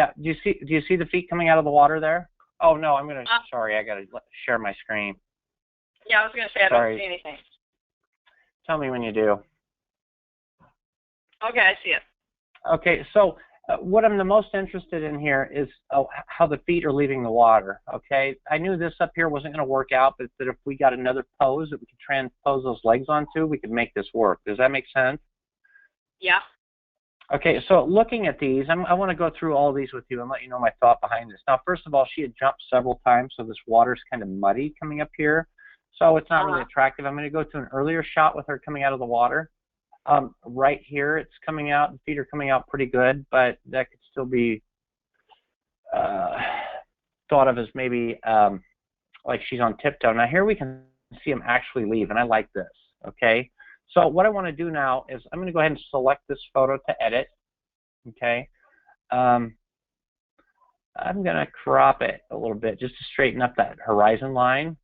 Yeah, do you see the feet coming out of the water there? Oh no, sorry, I gotta share my screen. Yeah, I was gonna say I don't see anything. Tell me when you do. Okay, I see it. Okay, so what I'm the most interested in here is how the feet are leaving the water, okay? I knew this up here wasn't going to work out, but that if we got another pose that we could transpose those legs onto, we could make this work. Does that make sense? Yeah. Okay, so looking at these, I want to go through all these with you and let you know my thought behind this. Now, first of all, she had jumped several times, so this water's kind of muddy coming up here, so it's not really attractive. I'm going to go to an earlier shot with her coming out of the water. Right here, it's coming out. The feet are coming out pretty good, but that could still be thought of as maybe like she's on tiptoe. Now here we can see them actually leave, and I like this, okay? So what I want to do now is I'm going to go ahead and select this photo to edit, okay? I'm going to crop it a little bit just to straighten up that horizon line.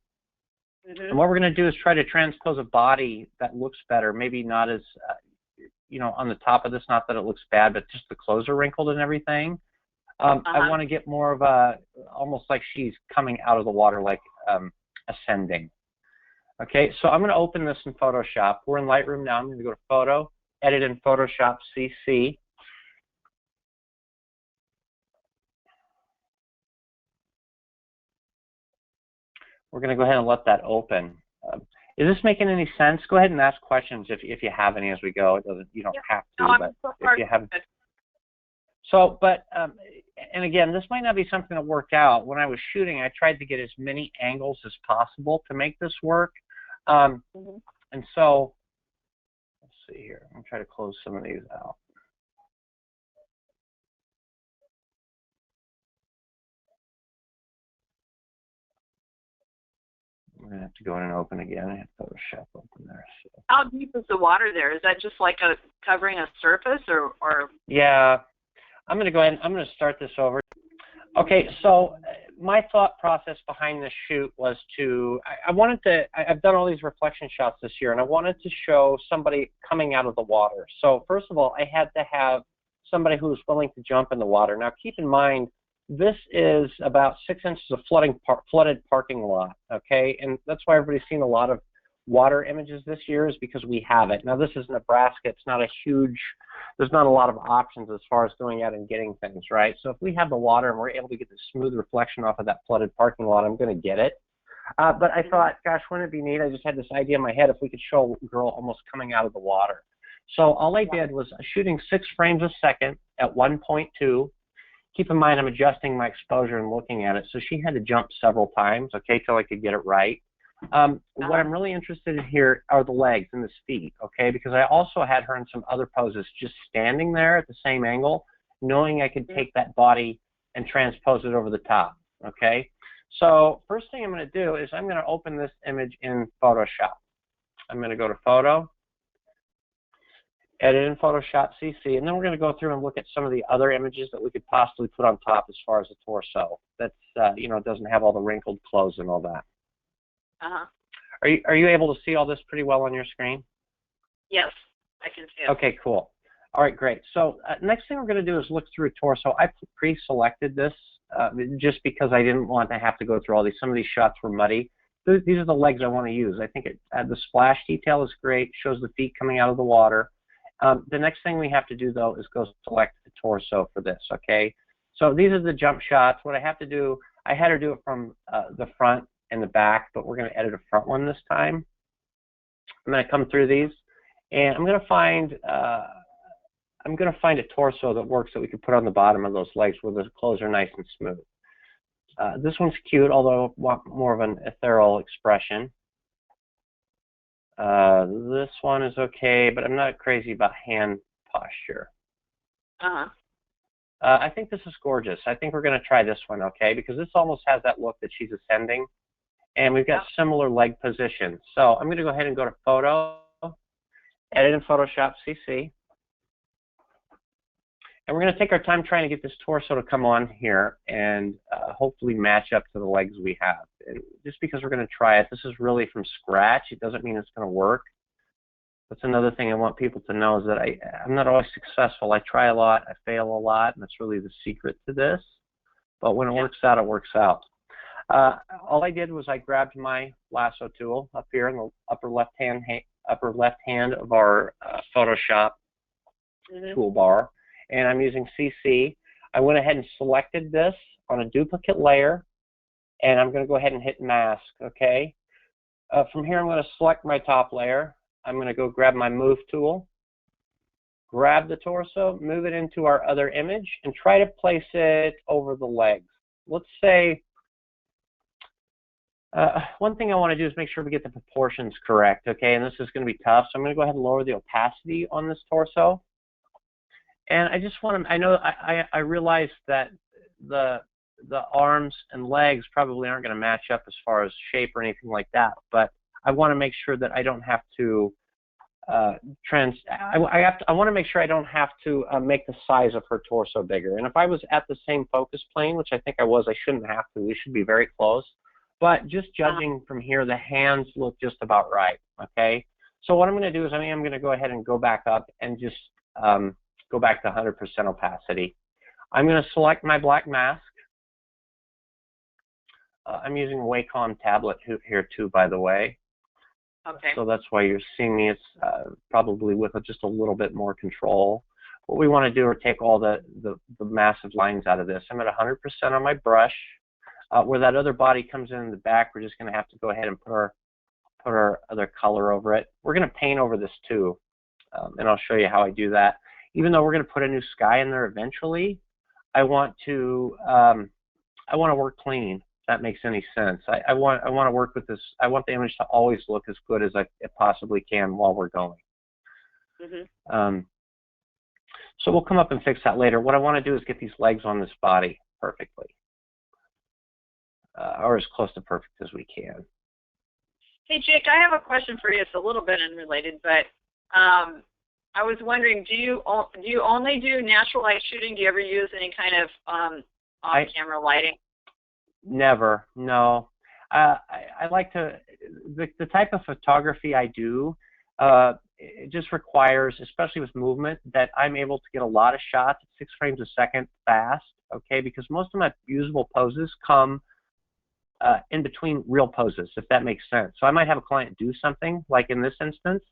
And what we're going to do is try to transpose a body that looks better, maybe not as, you know, on the top of this, not that it looks bad, but just the clothes are wrinkled and everything. I want to get more of a, almost like she's coming out of the water, like ascending. Okay, so I'm going to open this in Photoshop. We're in Lightroom now. I'm going to go to Photo, Edit in Photoshop CC. We're going to go ahead and let that open. Is this making any sense? Go ahead and ask questions if you have any as we go. It doesn't, you don't have to, but if you have. So, but, and again, this might not be something that worked out. When I was shooting, I tried to get as many angles as possible to make this work. And so, let's see here. I'm going to try to close some of these out. We're going to have to go in and open again. I have Photoshop open there. So. How deep is the water there? Is that just like covering a surface or? Yeah. I'm going to go ahead and I'm going to start this over. Okay, so my thought process behind this shoot was I've done all these reflection shots this year, and I wanted to show somebody coming out of the water. So first of all, I had to have somebody who was willing to jump in the water. Now keep in mind, this is about 6 inches of flooded parking lot, okay? And that's why everybody's seen a lot of water images this year, is because we have it. Now this is Nebraska. It's not a huge, there's not a lot of options as far as going out and getting things, right? So if we have the water and we're able to get the smooth reflection off of that flooded parking lot, I'm going to get it. But I thought, gosh, wouldn't it be neat? I just had this idea in my head if we could show a girl almost coming out of the water. So all I did was shooting 6 frames a second at 1.2. Keep in mind I'm adjusting my exposure and looking at it. So she had to jump several times, okay, till I could get it right. What I'm really interested in here are the legs and the feet, okay, because I also had her in some other poses just standing there at the same angle, knowing I could take that body and transpose it over the top, okay? So first thing I'm going to do is I'm going to open this image in Photoshop. I'm going to go to Photo, Edit in Photoshop CC, and then we're going to go through and look at some of the other images that we could possibly put on top as far as the torso. That's, you know, doesn't have all the wrinkled clothes and all that. Are you able to see all this pretty well on your screen? Yes, I can see it. Okay, cool. All right, great. So next thing we're going to do is look through torso. I pre-selected this just because I didn't want to have to go through all these. Some of these shots were muddy. These are the legs I want to use. I think the splash detail is great. Shows the feet coming out of the water. The next thing we have to do, though, is go select the torso for this, okay? So these are the jump shots. What I have to do, I had her do it from the front and the back, but we're going to edit a front one this time. I'm going to come through these, and I'm going to find a torso that works that we could put on the bottom of those legs where the clothes are nice and smooth. This one's cute, although I want more of an ethereal expression. This one is okay, but I'm not crazy about hand posture. I think this is gorgeous. I think we're going to try this one, okay, because this almost has that look that she's ascending. And we've got similar leg positions. So I'm going to go ahead and go to Photo, Edit in Photoshop CC. And we're going to take our time trying to get this torso to come on here and hopefully match up to the legs we have. And just because we're going to try it, this is really from scratch. It doesn't mean it's going to work. That's another thing I want people to know is that I'm not always successful. I try a lot, I fail a lot, and that's really the secret to this. But when it works out, it works out. All I did was I grabbed my lasso tool up here in the upper left hand of our Photoshop toolbar, and I'm using CC. I went ahead and selected this on a duplicate layer, and I'm going to go ahead and hit mask. Okay. From here, I'm going to select my top layer. I'm going to go grab my move tool, grab the torso, move it into our other image, and try to place it over the legs. Let's say, one thing I want to do is make sure we get the proportions correct, okay? And this is going to be tough, so I'm going to go ahead and lower the opacity on this torso. And I just want to, I realize that the arms and legs probably aren't going to match up as far as shape or anything like that, but I want to make sure that I don't have to I want to make sure I don't have to make the size of her torso bigger. And if I was at the same focus plane, which I think I was, I shouldn't have to. We should be very close. But just judging from here, the hands look just about right. Okay. So what I'm going to do is I'm going to go ahead and go back up and just go back to 100% opacity. I'm going to select my black mask. I'm using a Wacom tablet here too, by the way. Okay. So that's why you're seeing me. It's probably with just a little bit more control. What we want to do is take all the massive lines out of this. I'm at 100% on my brush. Where that other body comes in the back, we're just going to have to go ahead and put our other color over it. We're going to paint over this too, and I'll show you how I do that. Even though we're going to put a new sky in there eventually, I want to work clean. That makes any sense. I want to work with this. I want the image to always look as good as it possibly can while we're going. So we'll come up and fix that later. What I want to do is get these legs on this body perfectly, or as close to perfect as we can. Hey, Jake, I have a question for you. It's a little bit unrelated, but I was wondering, do you only do natural light shooting? Do you ever use any kind of on-camera lighting? Never, no. I like to, the type of photography I do, it just requires, especially with movement, that I'm able to get a lot of shots at 6 frames a second fast, okay, because most of my usable poses come in between real poses, if that makes sense. So I might have a client do something, like in this instance.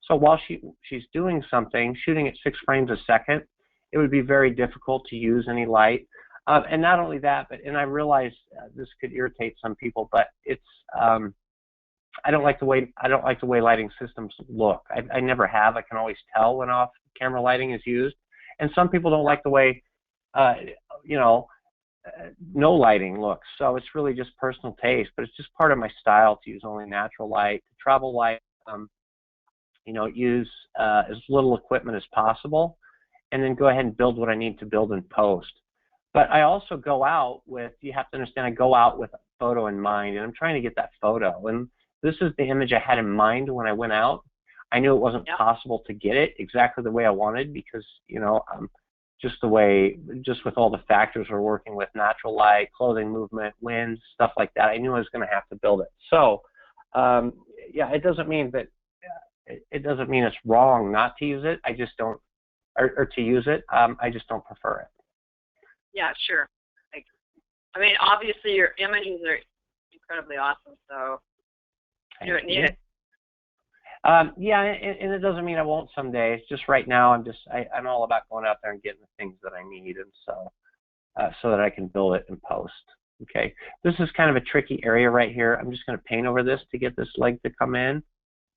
So while she's doing something, shooting at 6 frames a second, it would be very difficult to use any light. And not only that, and I realize this could irritate some people, but it's I don't like the way lighting systems look. I never have. I can always tell when off-camera lighting is used, and some people don't like the way no lighting looks. So it's really just personal taste, but it's just part of my style to use only natural light, to travel light, use as little equipment as possible, and then go ahead and build what I need to build in post. But I also go out with, you have to understand, I go out with a photo in mind, and I'm trying to get that photo. And this is the image I had in mind when I went out. I knew it wasn't possible to get it exactly the way I wanted because, just with all the factors we're working with, natural light, clothing movement, wind, stuff like that, I knew I was going to have to build it. So, yeah, it doesn't mean it's wrong not to use it. I just don't, or to use it. I just don't prefer it. Yeah, sure. I mean, obviously your images are incredibly awesome, so you don't need it. Yeah, and it doesn't mean I won't someday. It's just right now I'm all about going out there and getting the things that I need, and so that I can build it in post. Okay, this is kind of a tricky area right here. I'm just going to paint over this to get this leg to come in,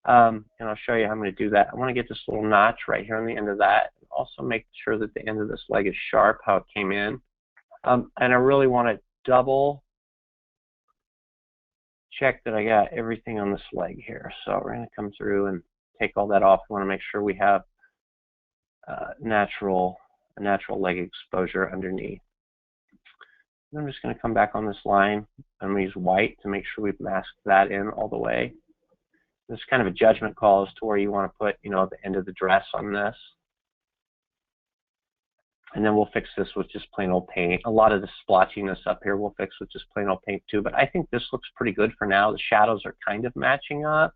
and I'll show you how I'm going to do that. I want to get this little notch right here on the end of that. Also make sure that the end of this leg is sharp, how it came in. And I really want to double check that I got everything on this leg here. So we're going to come through and take all that off. We want to make sure we have a natural leg exposure underneath. And I'm just going to come back on this line. I'm going to use white to make sure we've masked that in all the way. This is kind of a judgment call as to where you want to put, the end of the dress on this. And then we'll fix this with just plain old paint. A lot of the splotchiness up here we'll fix with just plain old paint too. But I think this looks pretty good for now. The shadows are kind of matching up.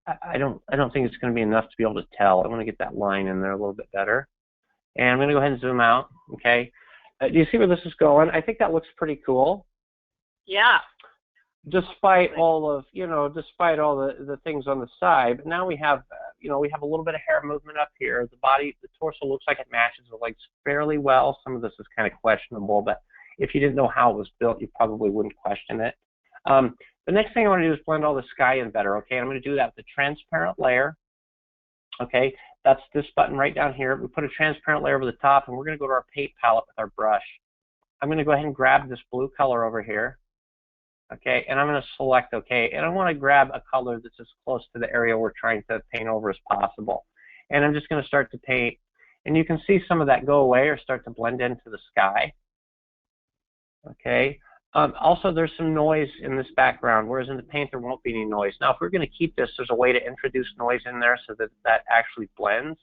I don't think it's going to be enough to be able to tell. I want to get that line in there a little bit better. And I'm going to go ahead and zoom out, okay? Do you see where this is going? I think that looks pretty cool. Yeah. Despite all of, despite all the things on the side, but now we have, we have a little bit of hair movement up here. The body, the torso looks like it matches the legs fairly well. Some of this is kind of questionable, but if you didn't know how it was built, you probably wouldn't question it. The next thing I want to do is blend all the sky in better, okay? I'm going to do that with a transparent layer, okay? That's this button right down here. We put a transparent layer over the top, and we're going to go to our paint palette with our brush. I'm going to go ahead and grab this blue color over here, okay? And I'm going to select okay. And I want to grab a color that's as close to the area we're trying to paint over as possible. And I'm just going to start to paint. And you can see some of that go away or start to blend into the sky, okay? Also, there's some noise in this background, whereas in the paint there won't be any noise. Now, if we're going to keep this, there's a way to introduce noise in there so that that actually blends.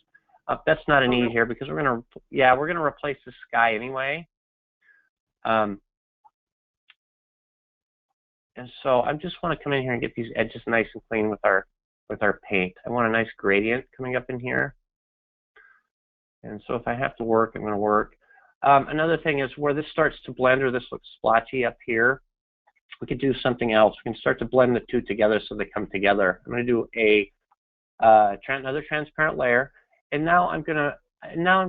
That's not a need here because we're going to replace the sky anyway. And so I just want to come in here and get these edges nice and clean with our paint. I want a nice gradient coming up in here. And so if I have to work, I'm going to work. Another thing is where this starts to blend or this looks splotchy up here, we could do something else. We can start to blend the two together so they come together. I'm going to do another transparent layer, and now I'm going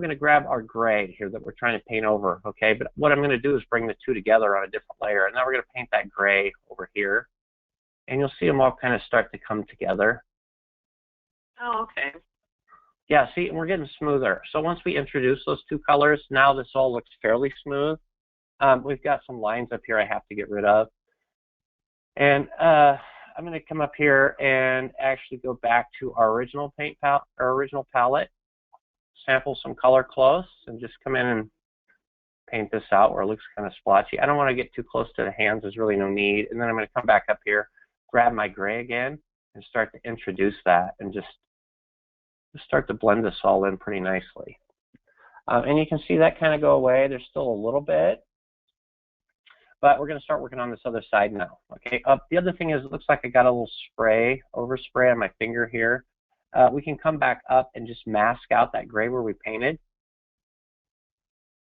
to grab our gray here that we're trying to paint over, okay? But what I'm going to do is bring the two together on a different layer, and now we're going to paint that gray over here, and you'll see them all kind of start to come together. Oh, okay. Yeah, see, and we're getting smoother. So once we introduce those two colors, now this all looks fairly smooth. We've got some lines up here I have to get rid of. And I'm going to come up here and actually go back to our original palette, sample some color close, and just come in and paint this out where it looks kind of splotchy. I don't want to get too close to the hands. There's really no need. And then I'm going to come back up here, grab my gray again, and start to introduce that and just start to blend this all in pretty nicely. And you can see that kind of go away. There's still a little bit, but we're going to start working on this other side now. Okay. The other thing is, it looks like I got a little overspray on my finger here. We can come back up and just mask out that gray where we painted.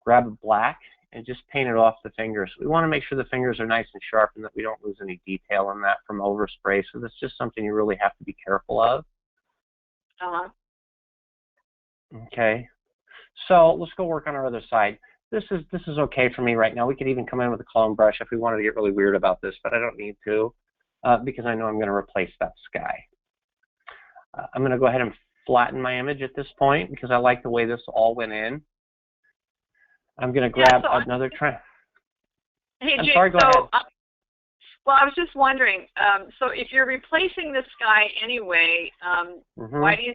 Grab a black and just paint it off the fingers. We want to make sure the fingers are nice and sharp and that we don't lose any detail in that from overspray. So that's just something you really have to be careful of. Okay, so let's go work on our other side. This is okay for me right now. We could even come in with a clone brush if we wanted to get really weird about this, but I don't need to because I know I'm going to replace that sky. I'm going to go ahead and flatten my image at this point because I like the way this all went in. I'm going to grab another trend. Hey, I'm Jake, sorry, go ahead. Well, I was just wondering, so if you're replacing the sky anyway, why do you,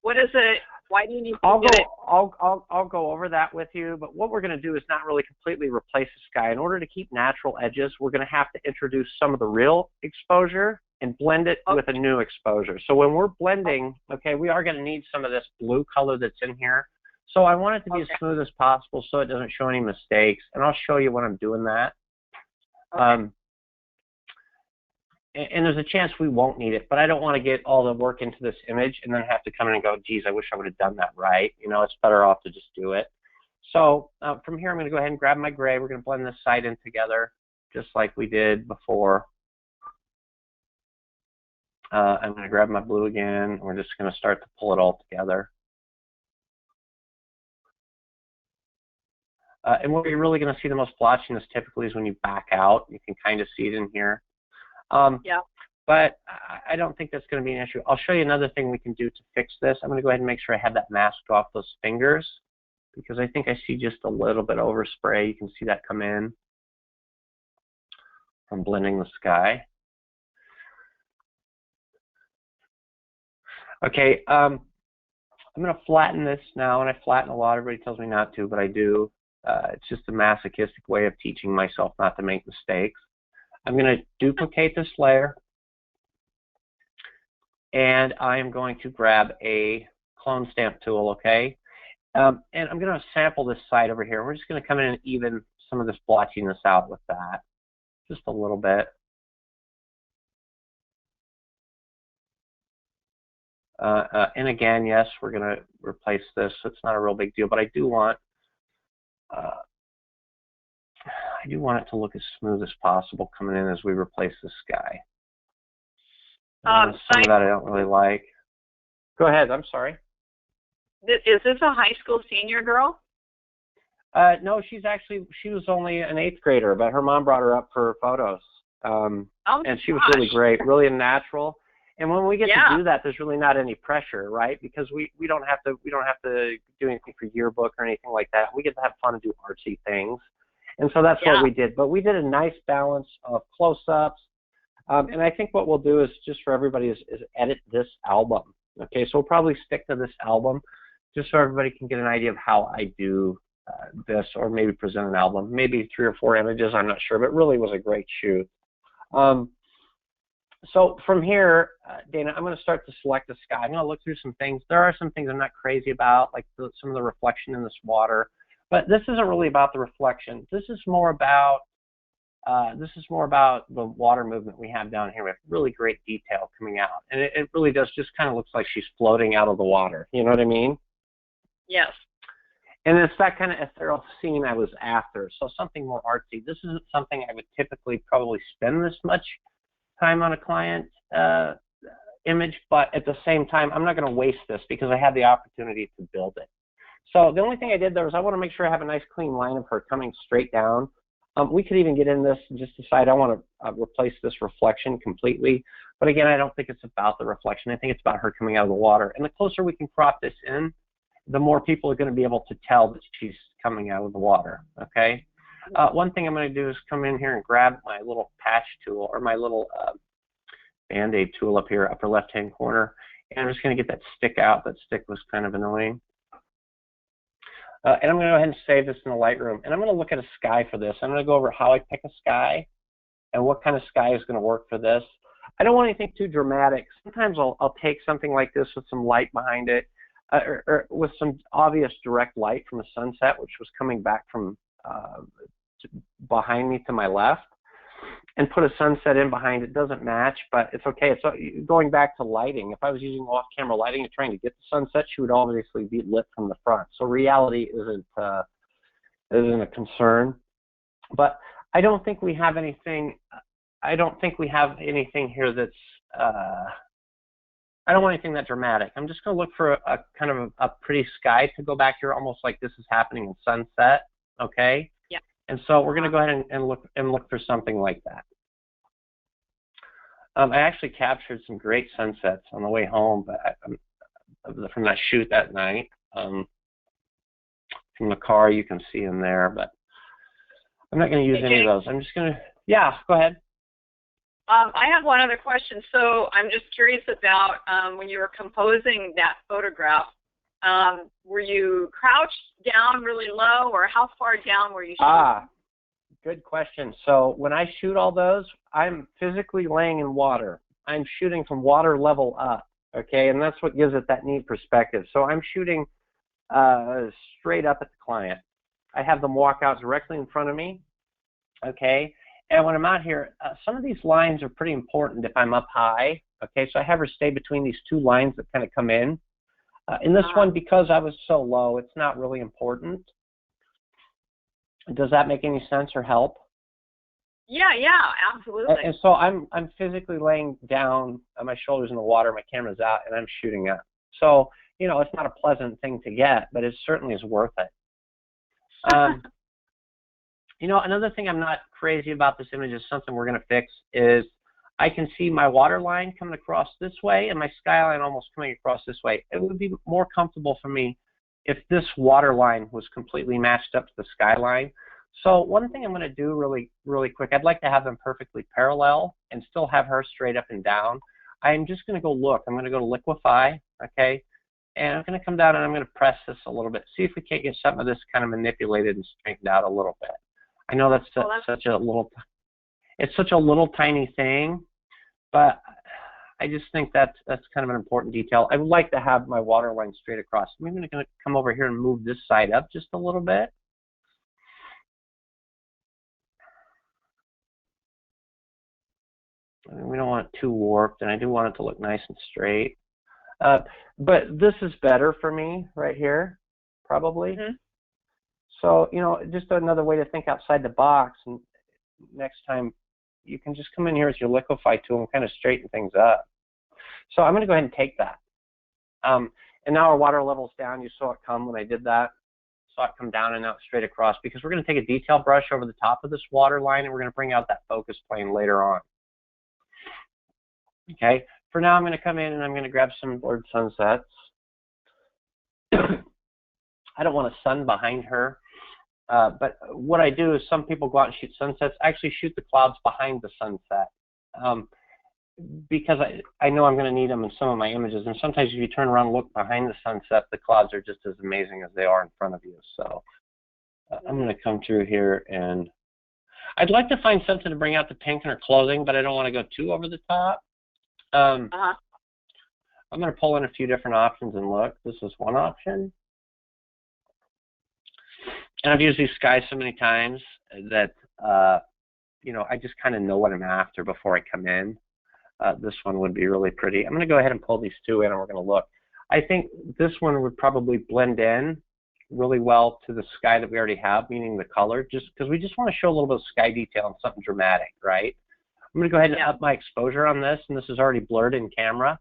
what is it? Why do you need to I'll go over that with you, but what we're going to do is not really completely replace the sky. In order to keep natural edges, we're going to have to introduce some of the real exposure and blend it with a new exposure. So when we're blending, okay, we are going to need some of this blue color that's in here. So I want it to be as smooth as possible so it doesn't show any mistakes, and I'll show you when I'm doing that. And there's a chance we won't need it, but I don't want to get all the work into this image and then have to come in and go, geez, I wish I would have done that right. You know, it's better off to just do it. So from here, I'm going to go ahead and grab my gray. We're going to blend this side in together just like we did before. I'm going to grab my blue again. We're just going to start to pull it all together. And where you're really going to see the most blotchiness typically is when you back out. You can kind of see it in here. But I don't think that's going to be an issue. I'll show you another thing we can do to fix this. I'm going to go ahead and make sure I have that masked off those fingers because I think I see just a little bit of overspray. You can see that come in from blending the sky. Okay, I'm going to flatten this now, and I flatten a lot. Everybody tells me not to, but I do. It's just a masochistic way of teaching myself not to make mistakes. I'm going to duplicate this layer, and I am going to grab a clone stamp tool, okay? And I'm going to sample this side over here. We're just going to come in and even some of this blotchiness out with that, just a little bit. And again, yes, we're going to replace this. So it's not a real big deal, but I do want it to look as smooth as possible coming in as we replace this guy. Some of that I don't really like. Go ahead. I'm sorry. Is this a high school senior girl? No, she was only an 8th grader, but her mom brought her up for photos. And she was really great, really natural. And when we get to do that, there's really not any pressure, right? Because we don't have to do anything for yearbook or anything like that. We get to have fun and do artsy things. And so that's what we did. But we did a nice balance of close-ups. And I think what we'll do is, just for everybody, is edit this album. Okay, so we'll probably stick to this album just so everybody can get an idea of how I do this, or maybe present an album. Maybe 3 or 4 images, I'm not sure, but really was a great shoot. So from here, Dana, I'm going to start to select the sky. I'm going to look through some things. There are some things I'm not crazy about, like some of the reflection in this water. But this isn't really about the reflection. This is more about the water movement we have down here. We have really great detail coming out, and it really does just kind of looks like she's floating out of the water. You know what I mean? Yes. And it's that kind of ethereal scene I was after. So something more artsy. This isn't something I would typically probably spend this much time on a client image, but at the same time, I'm not going to waste this because I had the opportunity to build it. So the only thing I did there was I want to make sure I have a nice clean line of her coming straight down. We could even get in this and just decide I want to replace this reflection completely. But again, I don't think it's about the reflection. I think it's about her coming out of the water. And the closer we can crop this in, the more people are going to be able to tell that she's coming out of the water, okay? One thing I'm going to do is come in here and grab my little patch tool, or my little Band-Aid tool up here, upper left-hand corner, and I'm just going to get that stick out. That stick was kind of annoying. And I'm going to go ahead and save this in the Lightroom, and I'm going to look at a sky for this. I'm going to go over how I pick a sky and what kind of sky is going to work for this. I don't want anything too dramatic. Sometimes I'll take something like this with some light behind it, or with some obvious direct light from a sunset, which was coming back from behind me to my left, and put a sunset in behind it. Doesn't match, but it's okay. It's going back to lighting. If I was using off-camera lighting and trying to get the sunset, she would obviously be lit from the front. So reality isn't a concern. But I don't think we have anything. I don't think we have anything here that's. I don't want anything that dramatic. I'm just going to look for a kind of a pretty sky to go back here, almost like this is happening in sunset. Okay. Yeah. And so we're going to go ahead and look for something like that. I actually captured some great sunsets on the way home, but from that shoot that night. From the car, you can see them there, but I'm not going to use any of those. I'm just going to. Yeah. Go ahead. I have one other question. So I'm just curious about when you were composing that photograph, were you crouched down really low, or how far down were you shooting? Good question. So when I shoot all those, I'm physically laying in water. I'm shooting from water level up, okay? And that's what gives it that neat perspective. So I'm shooting straight up at the client. I have them walk out directly in front of me, okay? And when I'm out here, some of these lines are pretty important if I'm up high, okay? So I have her stay between these two lines that kind of come in. In this one, because I was so low, it's not really important. Does that make any sense or help? Yeah, absolutely. And so I'm physically laying down on my shoulders in the water, my camera's out, and I'm shooting up. So, you know, it's not a pleasant thing to get, but it certainly is worth it. You know, another thing I'm not crazy about this image is something we're going to fix is I can see my water line coming across this way and my skyline almost coming across this way. It would be more comfortable for me if this water line was completely matched up to the skyline. So one thing I'm going to do really quick, I'd like to have them perfectly parallel and still have her straight up and down. I'm just going to go look. I'm going to go to liquify, okay? And I'm going to come down and I'm going to press this a little bit. See if we can't get some of this kind of manipulated and straightened out a little bit. I know that's such a little tiny thing, but I just think that's kind of an important detail. I would like to have my water line straight across. I'm even going to come over here and move this side up just a little bit. I mean, we don't want it too warped, and I do want it to look nice and straight. But this is better for me right here, probably. Mm-hmm. So, you know, just another way to think outside the box. And next time, you can just come in here with your liquify tool and kind of straighten things up. So I'm going to go ahead and take that. And now our water level's down. You saw it come when I did that. Saw it come down and out straight across, because we're going to take a detail brush over the top of this water line, and we're going to bring out that focus plane later on. Okay, for now I'm going to come in and I'm going to grab some blurred sunsets. I don't want a sun behind her, but what I do is some people go out and shoot sunsets. I actually shoot the clouds behind the sunset. Because I know I'm going to need them in some of my images, and sometimes if you turn around and look behind the sunset, the clouds are just as amazing as they are in front of you. So I'm going to come through here, and I'd like to find something to bring out the pink in her clothing, but I don't want to go too over the top. I'm going to pull in a few different options and look. This is one option. And I've used these skies so many times that, you know, I just kind of know what I'm after before I come in. This one would be really pretty. I'm going to go ahead and pull these two in, and we're going to look. I think this one would probably blend in really well to the sky that we already have, meaning the color, just because we just want to show a little bit of sky detail and something dramatic, right? I'm going to go ahead and up my exposure on this, and this is already blurred in camera.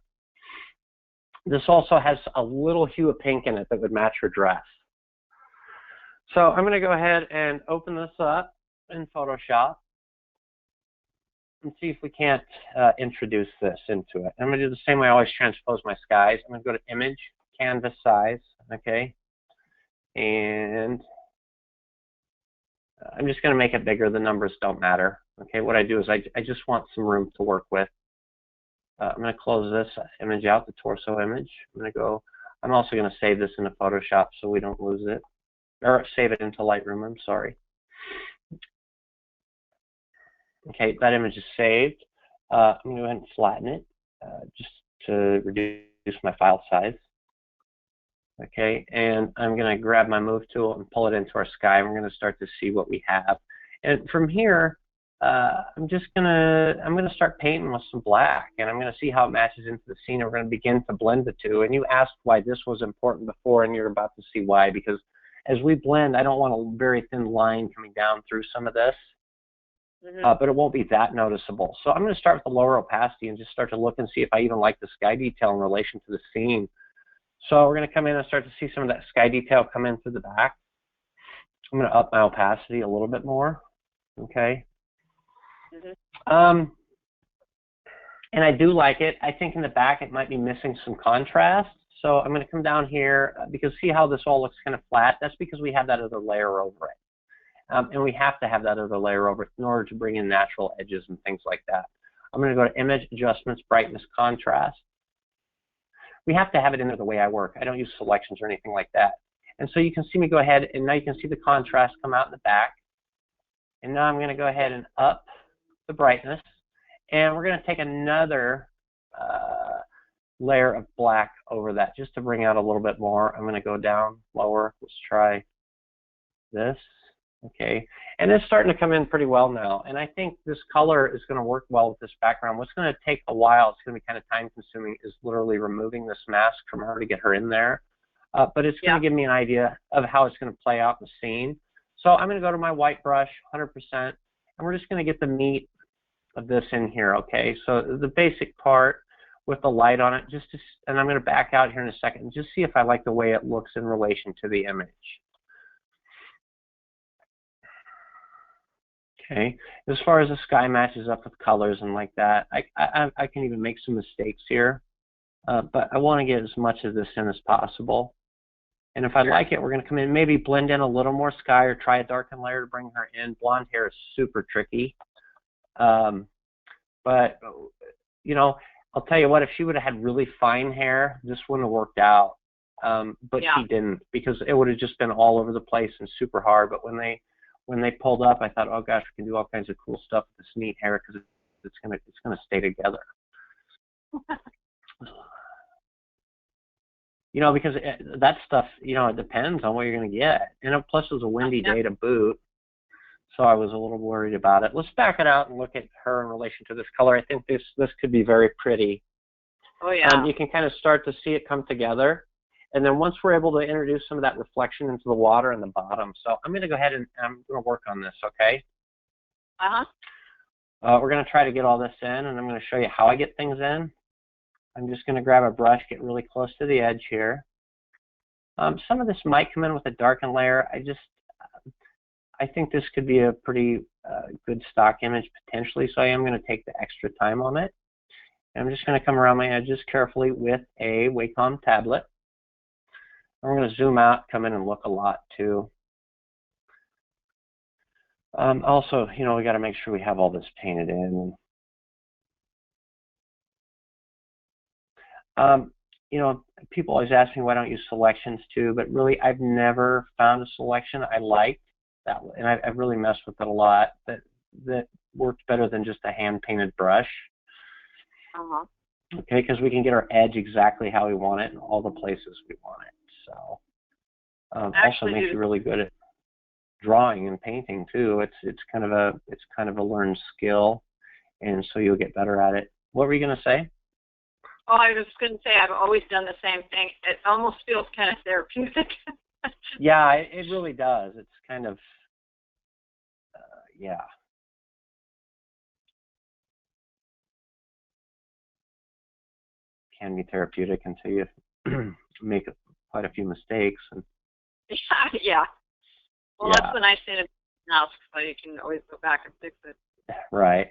This also has a little hue of pink in it that would match her dress. So I'm going to go ahead and open this up in Photoshop and see if we can't introduce this into it. I'm going to do the same way I always transpose my skies. I'm going to go to Image, Canvas Size, okay? And I'm just going to make it bigger. The numbers don't matter, okay? What I do is I just want some room to work with. I'm going to close this image out, the torso image. I'm also going to save this into Photoshop so we don't lose it. Or save it into Lightroom, I'm sorry. Okay, that image is saved. I'm going to go ahead and flatten it just to reduce my file size. Okay, and I'm going to grab my move tool and pull it into our sky, and we're going to start to see what we have. And from here, I'm going to start painting with some black, and I'm going to see how it matches into the scene. We're going to begin to blend the two. And you asked why this was important before, and you're about to see why, because as we blend, I don't want a very thin line coming down through some of this. But it won't be that noticeable. So I'm going to start with the lower opacity and just start to look and see if I even like the sky detail in relation to the scene. So we're going to come in and start to see some of that sky detail come in through the back. I'm going to up my opacity a little bit more. Okay. And I do like it. I think in the back it might be missing some contrast. So I'm going to come down here because see how this all looks kind of flat? That's because we have that other layer over it. And we have to have that other layer over it in order to bring in natural edges and things like that. I'm going to go to Image, Adjustments, Brightness, Contrast. We have to have it in there the way I work. I don't use selections or anything like that. And so you can see me go ahead, and now you can see the contrast come out in the back. And now I'm going to go ahead and up the brightness. And we're going to take another layer of black over that just to bring out a little bit more. I'm going to go down lower. Let's try this. Okay, and it's starting to come in pretty well now, and I think this color is going to work well with this background. What's going to take a while, it's going to be kind of time consuming, is literally removing this mask from her to get her in there, but it's going to give me an idea of how it's going to play out in the scene. So I'm going to go to my white brush, 100%, and we're just going to get the meat of this in here, okay? So the basic part with the light on it, and I'm going to back out here in a second and just see if I like the way it looks in relation to the image. Okay, as far as the sky matches up with colors and like that, I can even make some mistakes here, but I want to get as much of this in as possible. And if I like it, we're going to come in, maybe blend in a little more sky or try a darken layer to bring her in. Blonde hair is super tricky, but you know, I'll tell you what, if she would have had really fine hair, this wouldn't have worked out. But she didn't, because it would have just been all over the place and super hard. But when they pulled up, I thought, oh gosh, we can do all kinds of cool stuff with this neat hair because it's gonna stay together. You know, because that stuff, you know, it depends on what you're gonna get. And plus, it was a windy day to boot, so I was a little worried about it. Let's back it out and look at her in relation to this color. I think this could be very pretty. Oh, yeah. You can kind of start to see it come together. And then once we're able to introduce some of that reflection into the water in the bottom. So I'm going to go ahead and I'm going to work on this, okay? Uh-huh. We're going to try to get all this in, and I'm going to show you how I get things in. I'm just going to grab a brush, get really close to the edge here. Some of this might come in with a darkened layer. I think this could be a pretty good stock image potentially, so I am going to take the extra time on it. And I'm just going to come around my edges carefully with a Wacom tablet. I'm going to zoom out, come in and look a lot too. Also, you know, we got to make sure we have all this painted in. You know, people always ask me why don't you use selections too, but really I've never found a selection I liked that, and I've really messed with it a lot, that worked better than just a hand-painted brush. Uh-huh. Okay, because we can get our edge exactly how we want it in all the places we want it. So also makes you really good at drawing and painting too. It's kind of a learned skill, and so you'll get better at it. What were you going to say? Oh, I was going to say I've always done the same thing. It almost feels kind of therapeutic. Yeah, it really does. It's kind of yeah. Can be therapeutic until you make quite a few mistakes. And Yeah. Well, yeah. That's the nice thing about now, so you can always go back and fix it. Right.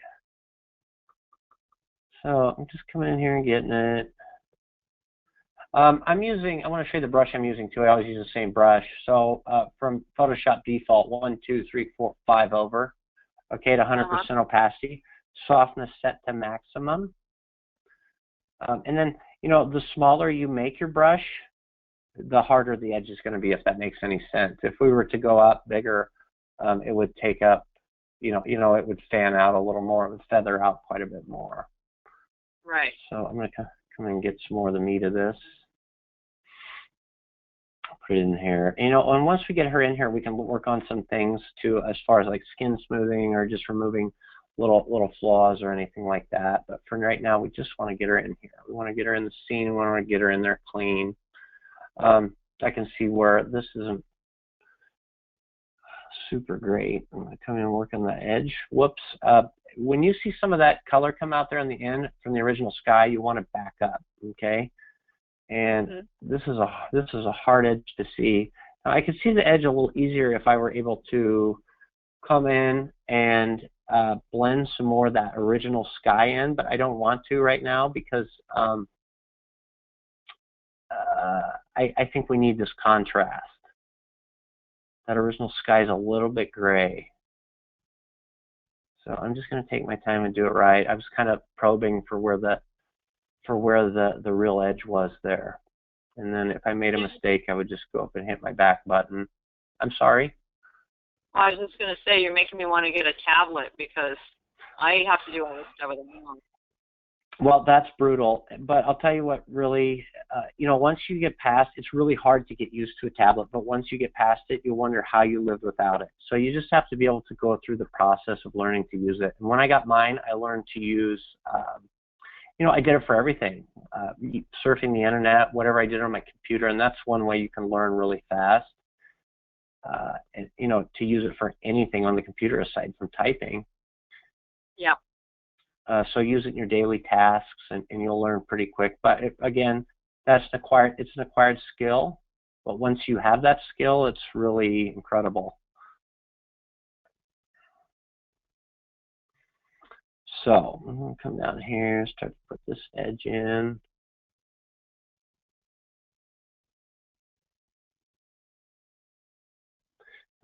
So I'm just coming in here and getting it. I want to show you the brush I'm using too. I always use the same brush. So from Photoshop default, 1, 2, 3, 4, 5 over. Okay, at 100% opacity. Softness set to maximum. And then, you know, the smaller you make your brush, the harder the edge is going to be, if that makes any sense. If we were to go up bigger, it would take up, you know, it would fan out a little more. It would feather out quite a bit more. Right. So I'm going to come in and get some more of the meat of this. I'll put it in here. You know, and once we get her in here, we can work on some things too, as far as like skin smoothing or just removing little flaws or anything like that. But for right now, we just want to get her in here. We want to get her in the scene. We want to get her in there clean. I can see where this isn't super great. I'm going to come in and work on the edge. Whoops. When you see some of that color come out there in the end from the original sky, you want to back up, okay? And this is a hard edge to see. Now, I could see the edge a little easier if I were able to come in and blend some more of that original sky in, but I don't want to right now because I think we need this contrast. That original sky is a little bit gray. So I'm just going to take my time and do it right. I was kind of probing for where the real edge was there. And then if I made a mistake, I would just go up and hit my back button. I'm sorry? I was just going to say, you're making me want to get a tablet because I have to do all this stuff with a mom. Well, that's brutal. But I'll tell you what really, you know, once you get past, it's really hard to get used to a tablet. But once you get past it, you'll wonder how you lived without it. So you just have to be able to go through the process of learning to use it. And when I got mine, I learned to use, you know, I did it for everything. Surfing the internet, whatever I did on my computer. And that's one way you can learn really fast. And, you know, to use it for anything on the computer aside from typing. Yeah. So use it in your daily tasks, and you'll learn pretty quick. But again, it's an acquired skill. But once you have that skill, it's really incredible. So I'm going to come down here, start to put this edge in.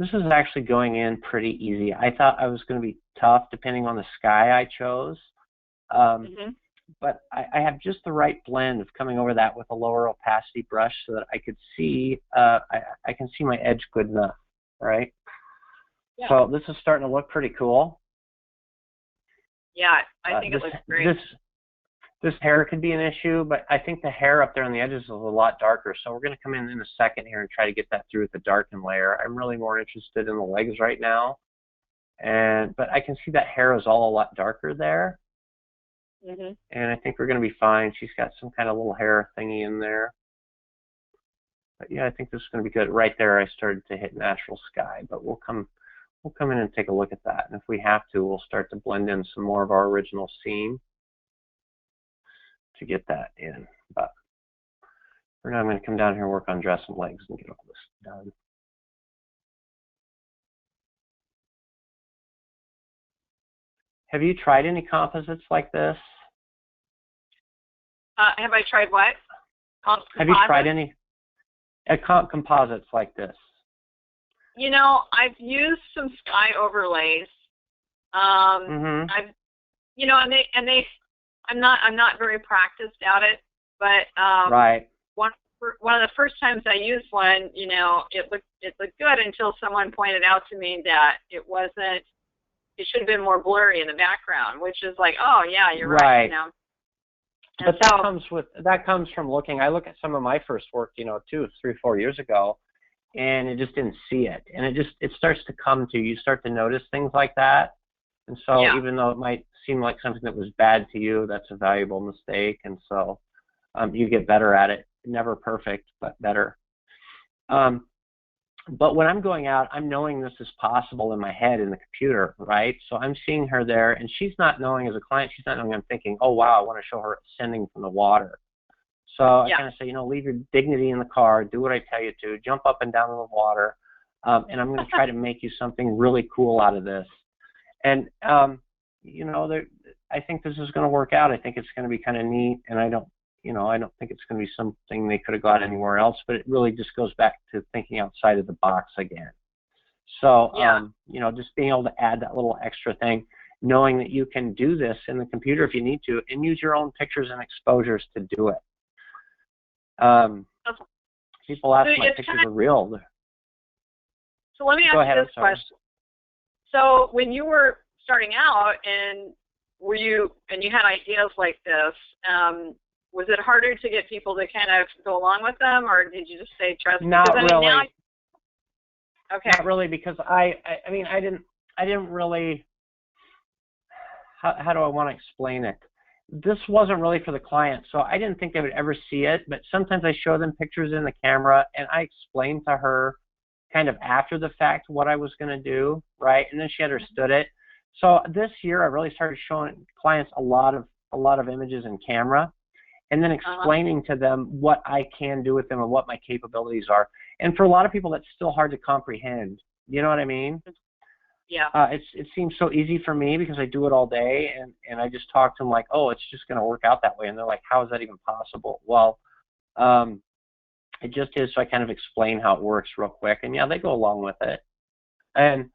This is actually going in pretty easy. I thought I was going to be tough depending on the sky I chose. But I have just the right blend of coming over that with a lower opacity brush so that I could see, I can see my edge good enough, right? Yeah. So this is starting to look pretty cool. Yeah, I think it looks great. This hair could be an issue, but I think the hair up there on the edges is a lot darker. So we're going to come in a second here and try to get that through with the darkened layer. I'm really more interested in the legs right now. But I can see that hair is all a lot darker there. Mhm. And I think we're going to be fine. She's got some kind of little hair thingy in there. But yeah, I think this is going to be good. Right there, I started to hit natural sky, but we'll come in and take a look at that. And if we have to, we'll start to blend in some more of our original scene to get that in. But for now, I'm going to come down here and work on dress and legs and get all this done. Have you tried any composites like this? Have I tried what? Have you tried any composites like this? You know, I've used some sky overlays. I've, you know, and they, I'm not very practiced at it, but right. One of the first times I used one, you know, it looked good until someone pointed out to me that it wasn't. It should have been more blurry in the background, which is like, oh yeah, you're right. You know. But that comes from looking. I look at some of my first work, you know, 2, 3, 4 years ago, and it just didn't see it, and it starts to come to you. You start to notice things like that, and so even though it might seem like something that was bad to you, that's a valuable mistake, and so you get better at it. Never perfect, but better. But when I'm going out, I'm knowing this is possible in my head in the computer, right? So I'm seeing her there, and she's not knowing as a client, she's not knowing I'm thinking, oh, wow, I want to show her ascending from the water. So I kind of say, you know, leave your dignity in the car, do what I tell you to, jump up and down in the water, and I'm going to try to make you something really cool out of this. And, you know, I think this is going to work out. I think it's going to be kind of neat, and I don't think it's going to be something they could have got anywhere else, but it really just goes back to thinking outside of the box again. So, you know, just being able to add that little extra thing, knowing that you can do this in the computer if you need to, and use your own pictures and exposures to do it. People ask my pictures are real. So let me ask you this question. So when you were starting out and you had ideas like this, was it harder to get people to kind of go along with them, or did you just say trust? Not really. Okay. Not really, because I mean, I didn't really. How do I want to explain it? This wasn't really for the client, so I didn't think they would ever see it. But sometimes I show them pictures in the camera, and I explained to her, kind of after the fact, what I was going to do, right? And then she understood it. So this year, I really started showing clients a lot of images in camera, and then explaining to them what I can do with them and what my capabilities are. And for a lot of people, that's still hard to comprehend. You know what I mean? Yeah. It seems so easy for me because I do it all day, and I just talk to them like, oh, it's just going to work out that way. And they're like, how is that even possible? Well, it just is. So I kind of explain how it works real quick, and yeah, they go along with it. And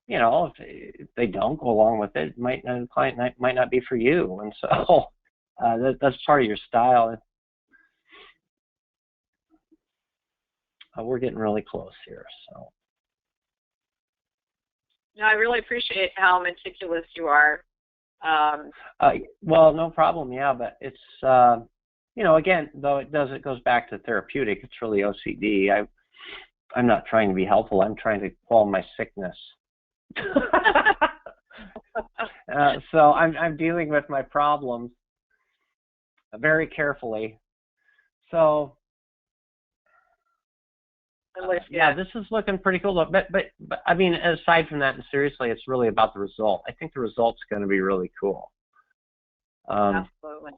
you know, if they don't go along with it, the client might not be for you, and so that's part of your style. We're getting really close here, so. No, I really appreciate how meticulous you are. Well, no problem. Yeah, but it's you know, again, though it goes back to therapeutic. It's really OCD. I'm not trying to be helpful. I'm trying to quell my sickness. So I'm dealing with my problems very carefully. So yeah, this is looking pretty cool. But I mean, aside from that, and seriously, it's really about the result. I think the result's going to be really cool. Absolutely.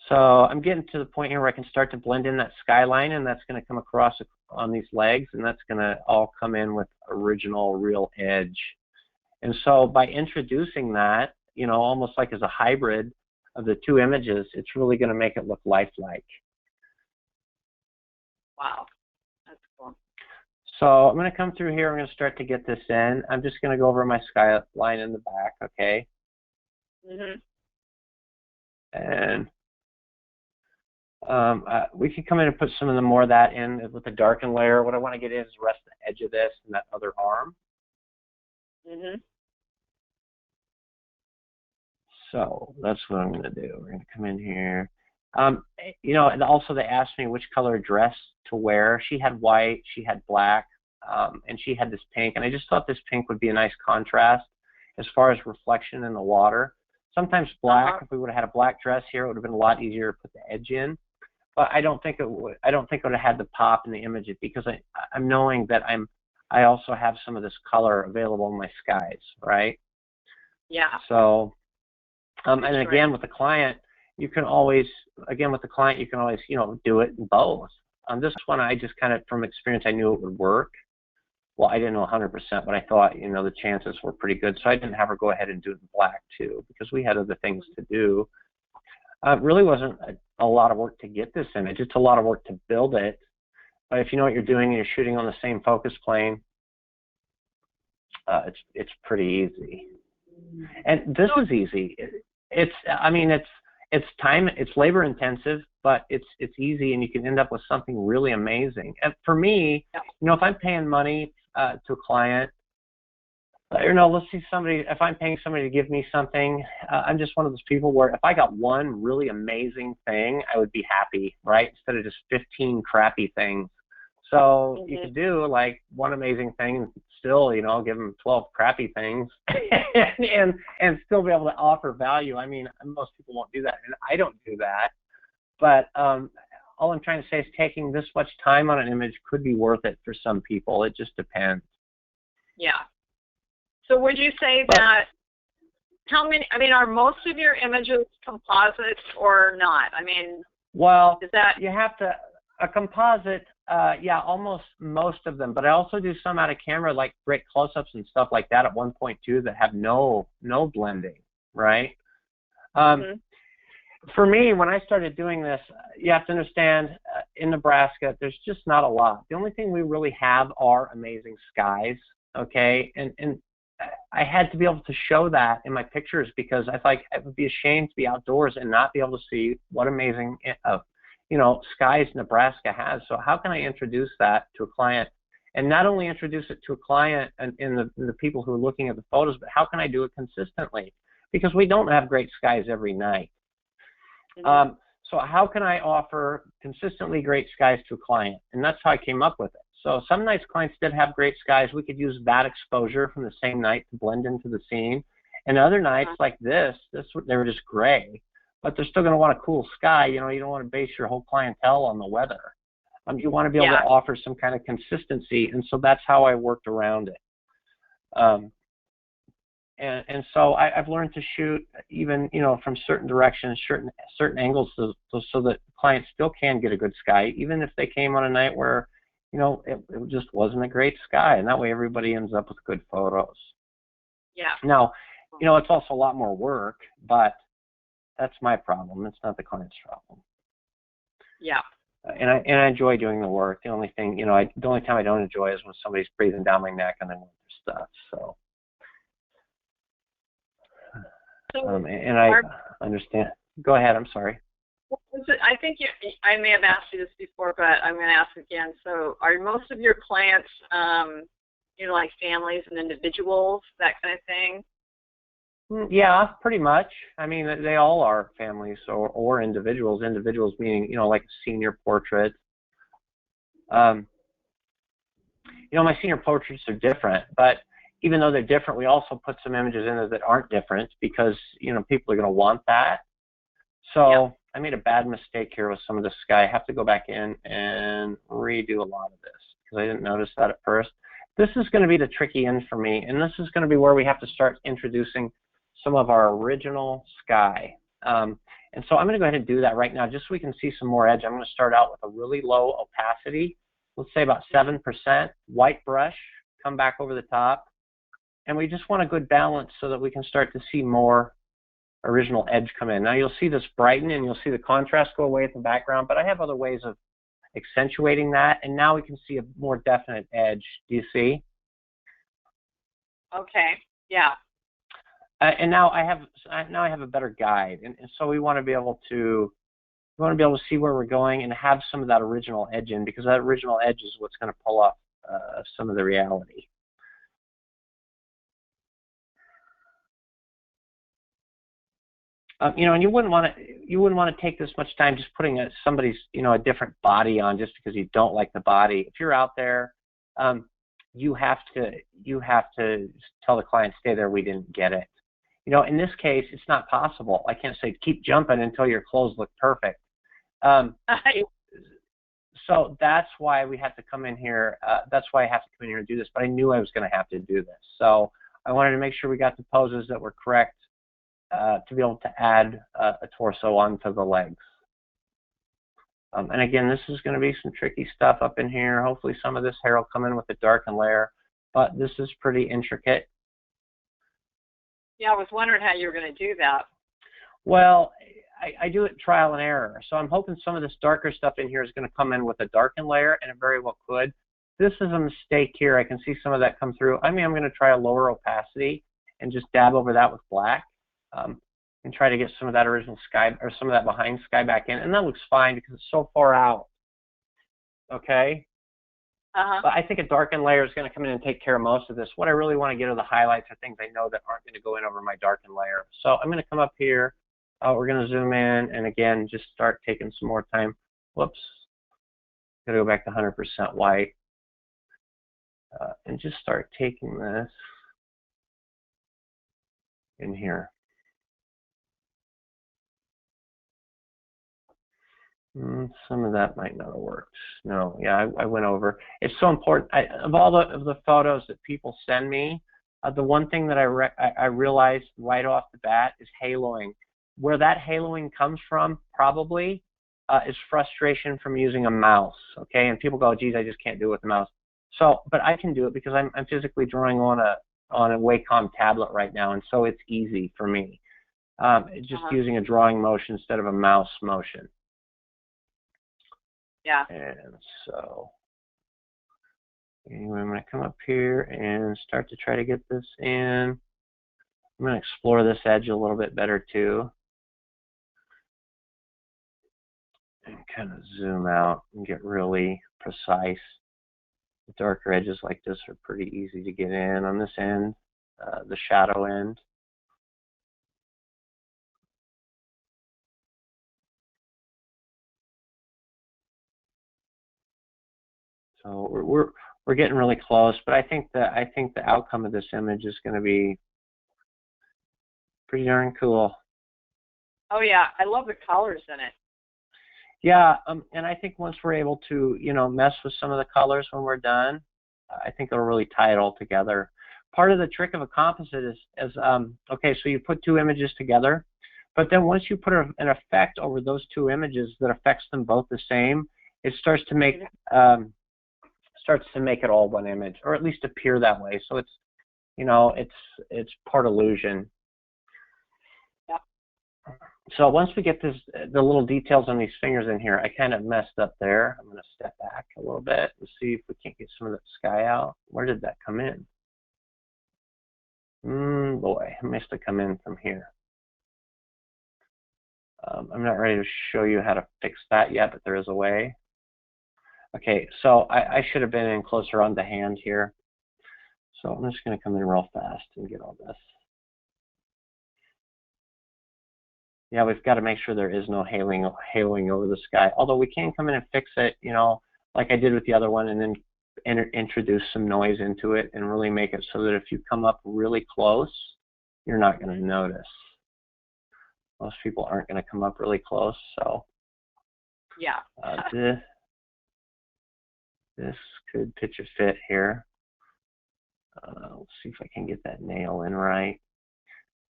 So I'm getting to the point here where I can start to blend in that skyline, and that's going to come across on these legs, and that's going to all come in with original real edge. And so by introducing that, you know, almost like as a hybrid of the two images, it's really going to make it look lifelike. Wow. That's cool. So I'm going to come through here. I'm going to start to get this in. I'm just going to go over my skyline in the back, okay? And we can come in and put some of the more of that in with the darken layer. What I want to get in is the rest of the edge of this and that other arm. So that's what I'm going to do. We're going to come in here. You know, and also they asked me which color dress to wear. She had white, she had black, and she had this pink. And I just thought this pink would be a nice contrast as far as reflection in the water. Sometimes black. If we would have had a black dress here, it would have been a lot easier to put the edge in. But I don't think it would. I don't think it would have had the pop in the image because I'm knowing that I also have some of this color available in my skies, right? Yeah. So, and again with the client, you can always you know, do it in both. On this one, I just kind of from experience, I knew it would work. Well, I didn't know 100%, but I thought, you know, the chances were pretty good. So I didn't have her go ahead and do it in black too, because we had other things to do. It really wasn't a lot of work to get this image. It's a lot of work to build it. But if you know what you're doing and you're shooting on the same focus plane, it's pretty easy. And this is easy. I mean, it's labor intensive, but it's easy, and you can end up with something really amazing. And for me, you know, if I'm paying money to a client, you know, let's see if I'm paying somebody to give me something, I'm just one of those people where if I got one really amazing thing, I would be happy, right? Instead of just 15 crappy things. So you could do like one amazing thing and still, you know, give them 12 crappy things and still be able to offer value. I mean, most people won't do that, and I don't do that. But all I'm trying to say is taking this much time on an image could be worth it for some people. It just depends. Yeah. So would you say that, how many, I mean, are most of your images composites or not? I mean, well, is that, you have to, a composite, yeah, almost most of them, but I also do some out of camera, like great close-ups and stuff like that at 1.2 that have no blending, right? For me, when I started doing this, you have to understand, in Nebraska, there's just not a lot. The only thing we really have are amazing skies, okay? And I had to be able to show that in my pictures because I thought it would be a shame to be outdoors and not be able to see what amazing, you know, skies Nebraska has. So how can I introduce that to a client, and not only introduce it to a client and in the people who are looking at the photos, but how can I do it consistently? Because we don't have great skies every night. So how can I offer consistently great skies to a client? And that's how I came up with it. So some nights clients did have great skies. We could use that exposure from the same night to blend into the scene. And other nights like this, they were just gray, but they're still going to want a cool sky. You know, you don't want to base your whole clientele on the weather. You want to be able to offer some kind of consistency, and so that's how I worked around it. And so I've learned to shoot even, you know, from certain directions, certain angles, so that clients still can get a good sky, even if they came on a night where, you know, it just wasn't a great sky, and that way everybody ends up with good photos. Yeah. Now, you know, it's also a lot more work, but that's my problem. It's not the client's problem. Yeah. And I enjoy doing the work. The only thing, you know, the only time I don't enjoy is when somebody's breathing down my neck and then stuff. So. And I understand. Go ahead. I'm sorry. I think I may have asked you this before, but I'm going to ask again. So, are most of your clients, you know, like families and individuals, that kind of thing? Yeah, pretty much. I mean, they all are families or individuals. Individuals meaning, you know, like a senior portrait. You know, my senior portraits are different, but even though they're different, we also put some images in there that aren't different because, you know, people are going to want that. So I made a bad mistake here with some of the sky. I have to go back in and redo a lot of this because I didn't notice that at first. This is going to be the tricky end for me, and this is going to be where we have to start introducing some of our original sky. And so I'm going to go ahead and do that right now just so we can see some more edge. I'm going to start out with a really low opacity, let's say about 7%, white brush, come back over the top. And we just want a good balance so that we can start to see more original edge come in. Now you'll see this brighten and you'll see the contrast go away at the background, but I have other ways of accentuating that, and now we can see a more definite edge. Do you see? Okay, yeah. And now I have a better guide, and so we want to be able to see where we're going and have some of that original edge in, because that original edge is what's going to pull off some of the reality. You know, and you wouldn't want to take this much time just putting somebody's, you know, a different body on just because you don't like the body. If you're out there, you have to tell the client, stay there, we didn't get it. You know, in this case, it's not possible. I can't say keep jumping until your clothes look perfect. So that's why we have to come in here. That's why I have to come in here and do this. But I knew I was going to have to do this. So I wanted to make sure we got the poses that were correct to be able to add a torso onto the legs. And again, this is going to be some tricky stuff up in here. Hopefully some of this hair will come in with a darkened layer. But this is pretty intricate. Yeah, I was wondering how you were going to do that. Well, I do it trial and error. So I'm hoping some of this darker stuff in here is going to come in with a darkened layer, and it very well could. This is a mistake here. I can see some of that come through. I mean, I'm going to try a lower opacity and just dab over that with black and try to get some of that original sky, or some of that behind sky back in. And that looks fine because it's so far out. Okay? But I think a darkened layer is going to come in and take care of most of this. What I really want to get are the highlights or things I know that aren't going to go in over my darkened layer. So I'm going to come up here. We're going to zoom in and again just start taking some more time. Whoops. Got to go back to 100% white. And just start taking this in here. Some of that might not have worked. No, yeah, I went over. It's so important. Of all the photos that people send me, the one thing that I realized right off the bat is haloing. Where that haloing comes from, probably, is frustration from using a mouse. Okay, and people go, "Geez, I just can't do it with a mouse." So, but I can do it because I'm physically drawing on a Wacom tablet right now, and so it's easy for me. Just using a drawing motion instead of a mouse motion. Yeah. And so, anyway, I'm going to come up here and start to try to get this in. I'm going to explore this edge a little bit better too. And kind of zoom out and get really precise. The darker edges like this are pretty easy to get in on this end, the shadow end. So we're getting really close, but I think the outcome of this image is going to be pretty darn cool. Oh yeah, I love the colors in it. Yeah, and I think once we're able to, you know, mess with some of the colors when we're done, I think it'll really tie it all together. Part of the trick of a composite is okay, so you put two images together, but then once you put an effect over those two images that affects them both the same, it starts to make it all one image, or at least appear that way. So it's, you know, it's part illusion. Yep. So once we get the little details on these fingers in here, I kind of messed up there. I'm going to step back a little bit and see if we can't get some of that sky out. Where did that come in? Boy, it must have come in from here. I'm not ready to show you how to fix that yet, but there is a way. Okay, so I should have been in closer on the hand here. So I'm just going to come in real fast and get all this. Yeah, we've got to make sure there is no haloing over the sky. Although we can come in and fix it, you know, like I did with the other one, and then introduce some noise into it and really make it so that if you come up really close, you're not going to notice. Most people aren't going to come up really close, so yeah. This could pitch a fit here. Let's see if I can get that nail in right.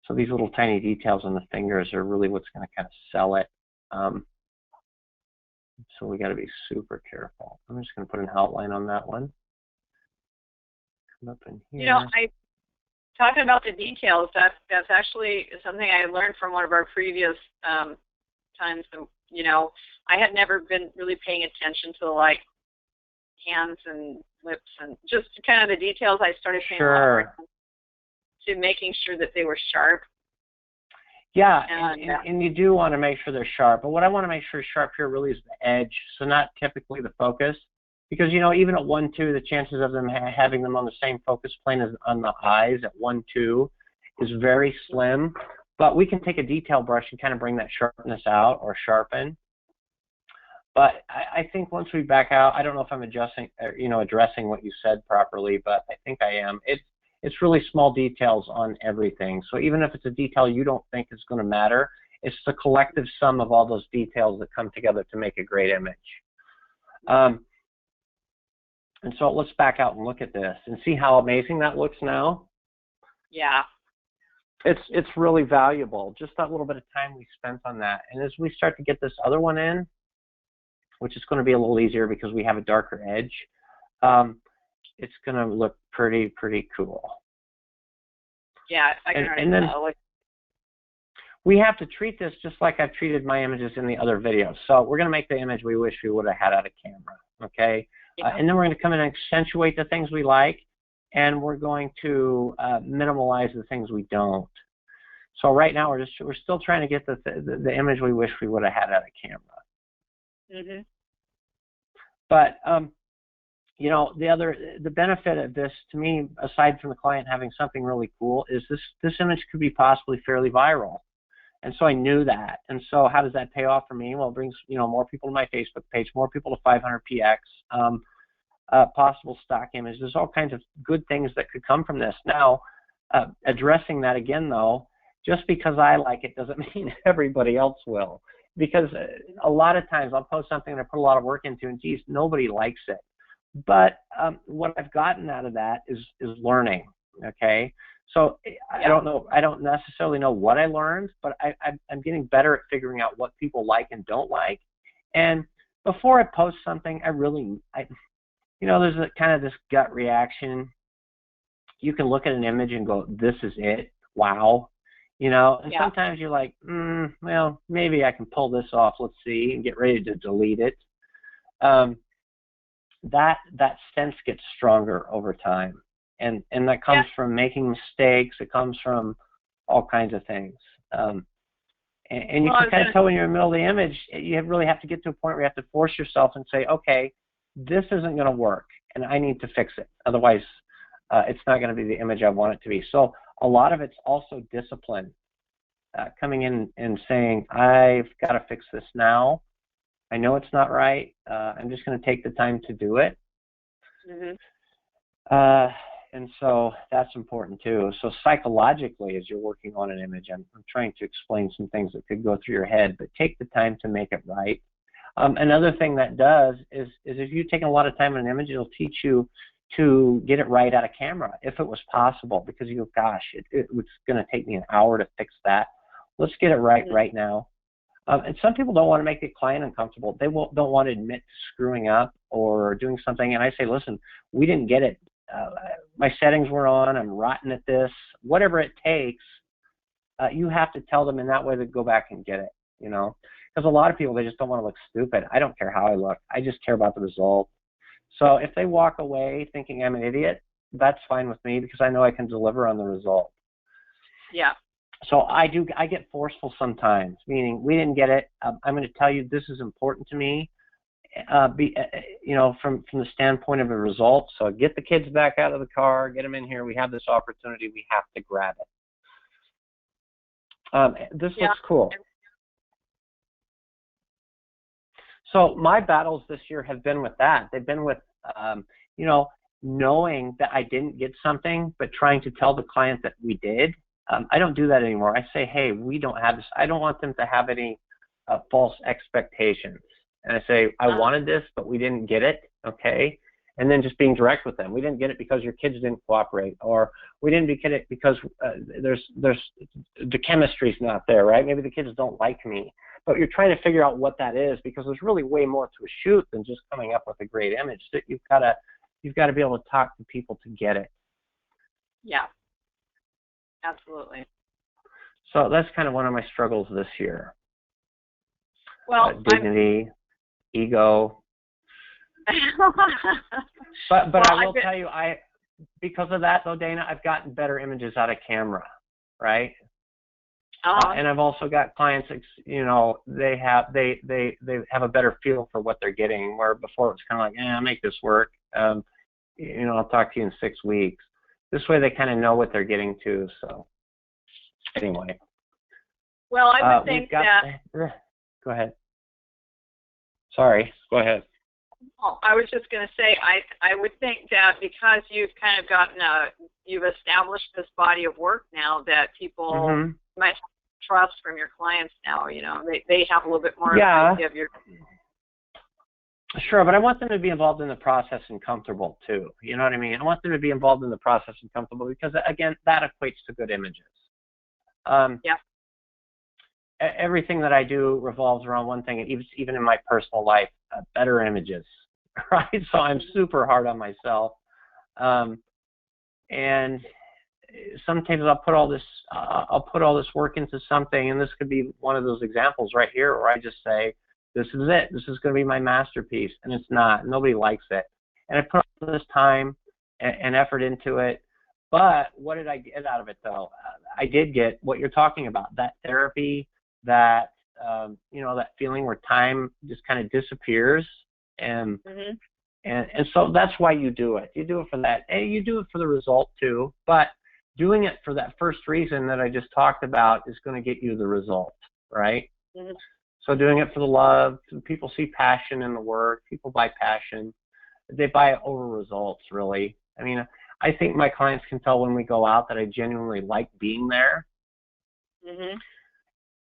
So these little tiny details on the fingers are really what's going to kind of sell it. So we got to be super careful. I'm just going to put an outline on that one. Come up in here. You know, talking about the details, that's actually something I learned from one of our previous times. You know, I had never been really paying attention to like hands and lips and just kind of the details. I started paying a lot more attention to making sure that they were sharp. Yeah, and you do want to make sure they're sharp. But what I want to make sure is sharp here really is the edge, so not typically the focus. Because, you know, even at 1-2, the chances of them having them on the same focus plane as on the eyes at 1-2 is very slim. But we can take a detail brush and kind of bring that sharpness out or sharpen. But I think once we back out, I don't know if I'm adjusting, or, you know, addressing what you said properly, but I think I am. It's it's really small details on everything. So even if it's a detail you don't think is going to matter, it's the collective sum of all those details that come together to make a great image. And so let's back out and look at this and see how amazing that looks now. Yeah. It's really valuable, just that little bit of time we spent on that. And as we start to get this other one in, which is going to be a little easier because we have a darker edge, it's going to look pretty cool. Yeah, I can already tell. We have to treat this just like I've treated my images in the other videos. So we're going to make the image we wish we would have had out of camera, okay? Yeah. And then we're going to come in and accentuate the things we like, and we're going to minimalize the things we don't. So right now we're still trying to get the image we wish we would have had out of camera. Mm-hmm. But you know, the benefit of this to me, aside from the client having something really cool, is this image could be possibly fairly viral. And so I knew that. And so how does that pay off for me? Well, it brings, you know, more people to my Facebook page, more people to 500px, possible stock images. There's all kinds of good things that could come from this. Now, addressing that again, though, just because I like it doesn't mean everybody else will. Because a lot of times I'll post something that I put a lot of work into, and geez, nobody likes it. But what I've gotten out of that is learning, okay? So I don't necessarily know what I learned, but I'm getting better at figuring out what people like and don't like. And before I post something, you know, there's a kind of this gut reaction. You can look at an image and go, this is it, wow. You know, and sometimes you're like, well, maybe I can pull this off, let's see, and get ready to delete it. That sense gets stronger over time. And that comes from making mistakes. It comes from all kinds of things. And you can kind of tell when you're in the middle of the image, you really have to get to a point where you have to force yourself and say, okay, this isn't going to work, and I need to fix it. Otherwise, it's not going to be the image I want it to be. So a lot of it's also discipline, coming in and saying, I've got to fix this now. I know it's not right. I'm just going to take the time to do it. Mm-hmm. And so that's important too. So psychologically, as you're working on an image, I'm trying to explain some things that could go through your head, but take the time to make it right. Another thing that does is if you've taken a lot of time on an image, it'll teach you to get it right out of camera, if it was possible, because you go, gosh, it was going to take me an hour to fix that. Let's get it right now. And some people don't want to make the client uncomfortable. They don't want to admit to screwing up or doing something. And I say, listen, we didn't get it. My settings were on. I'm rotten at this. Whatever it takes, you have to tell them in that way to go back and get it, you know. Because a lot of people, they just don't want to look stupid. I don't care how I look. I just care about the result. So if they walk away thinking I'm an idiot, that's fine with me because I know I can deliver on the result. Yeah. So I get forceful sometimes, meaning we didn't get it. I'm going to tell you this is important to me, you know, from the standpoint of a result. So get the kids back out of the car, get them in here. We have this opportunity. We have to grab it. This looks cool. So my battles this year have been with that. They've been with, you know, knowing that I didn't get something, but trying to tell the client that we did. I don't do that anymore. I say, hey, we don't have this. I don't want them to have any false expectations. And I say, I wanted this, but we didn't get it, okay? And then just being direct with them. We didn't get it because your kids didn't cooperate, or we didn't get it because there's the chemistry's not there, right? Maybe the kids don't like me. But you're trying to figure out what that is, because there's really way more to a shoot than just coming up with a great image. That you've got to be able to talk to people to get it. Yeah. Absolutely. So that's kind of one of my struggles this year. Well, dignity, ego. but well, I will tell you, because of that though, Dana, I've gotten better images out of camera, right? And I've also got clients, you know, they have a better feel for what they're getting, where before it was kind of like, I'll make this work. You know, I'll talk to you in 6 weeks. This way they kind of know what they're getting to. So anyway. Well, I would think that. Go ahead. Sorry. Go ahead. Oh, I was just going to say, I would think that because you've kind of you've established this body of work now, that people Mm-hmm. might have trust from your clients now. You know, they have a little bit more Yeah. idea of your. Sure, but I want them to be involved in the process and comfortable too. You know what I mean? I want them to be involved in the process and comfortable because, again, that equates to good images. Yeah. Everything that I do revolves around one thing, and even in my personal life, better images, right? So I'm super hard on myself, and sometimes I'll put all this work into something, and this could be one of those examples right here where I just say, this is it. This is going to be my masterpiece, and it's not. Nobody likes it, and I put all this time and effort into it. But what did I get out of it, though? I did get what you're talking about, that therapy, that that feeling where time just kind of disappears, and so that's why you do it. You do it for that, and you do it for the result too. But doing it for that first reason that I just talked about is going to get you the result, right? Mm-hmm. So doing it for the love, people see passion in the work. People buy passion. They buy it over results, really. I mean, I think my clients can tell when we go out that I genuinely like being there. Mm-hmm.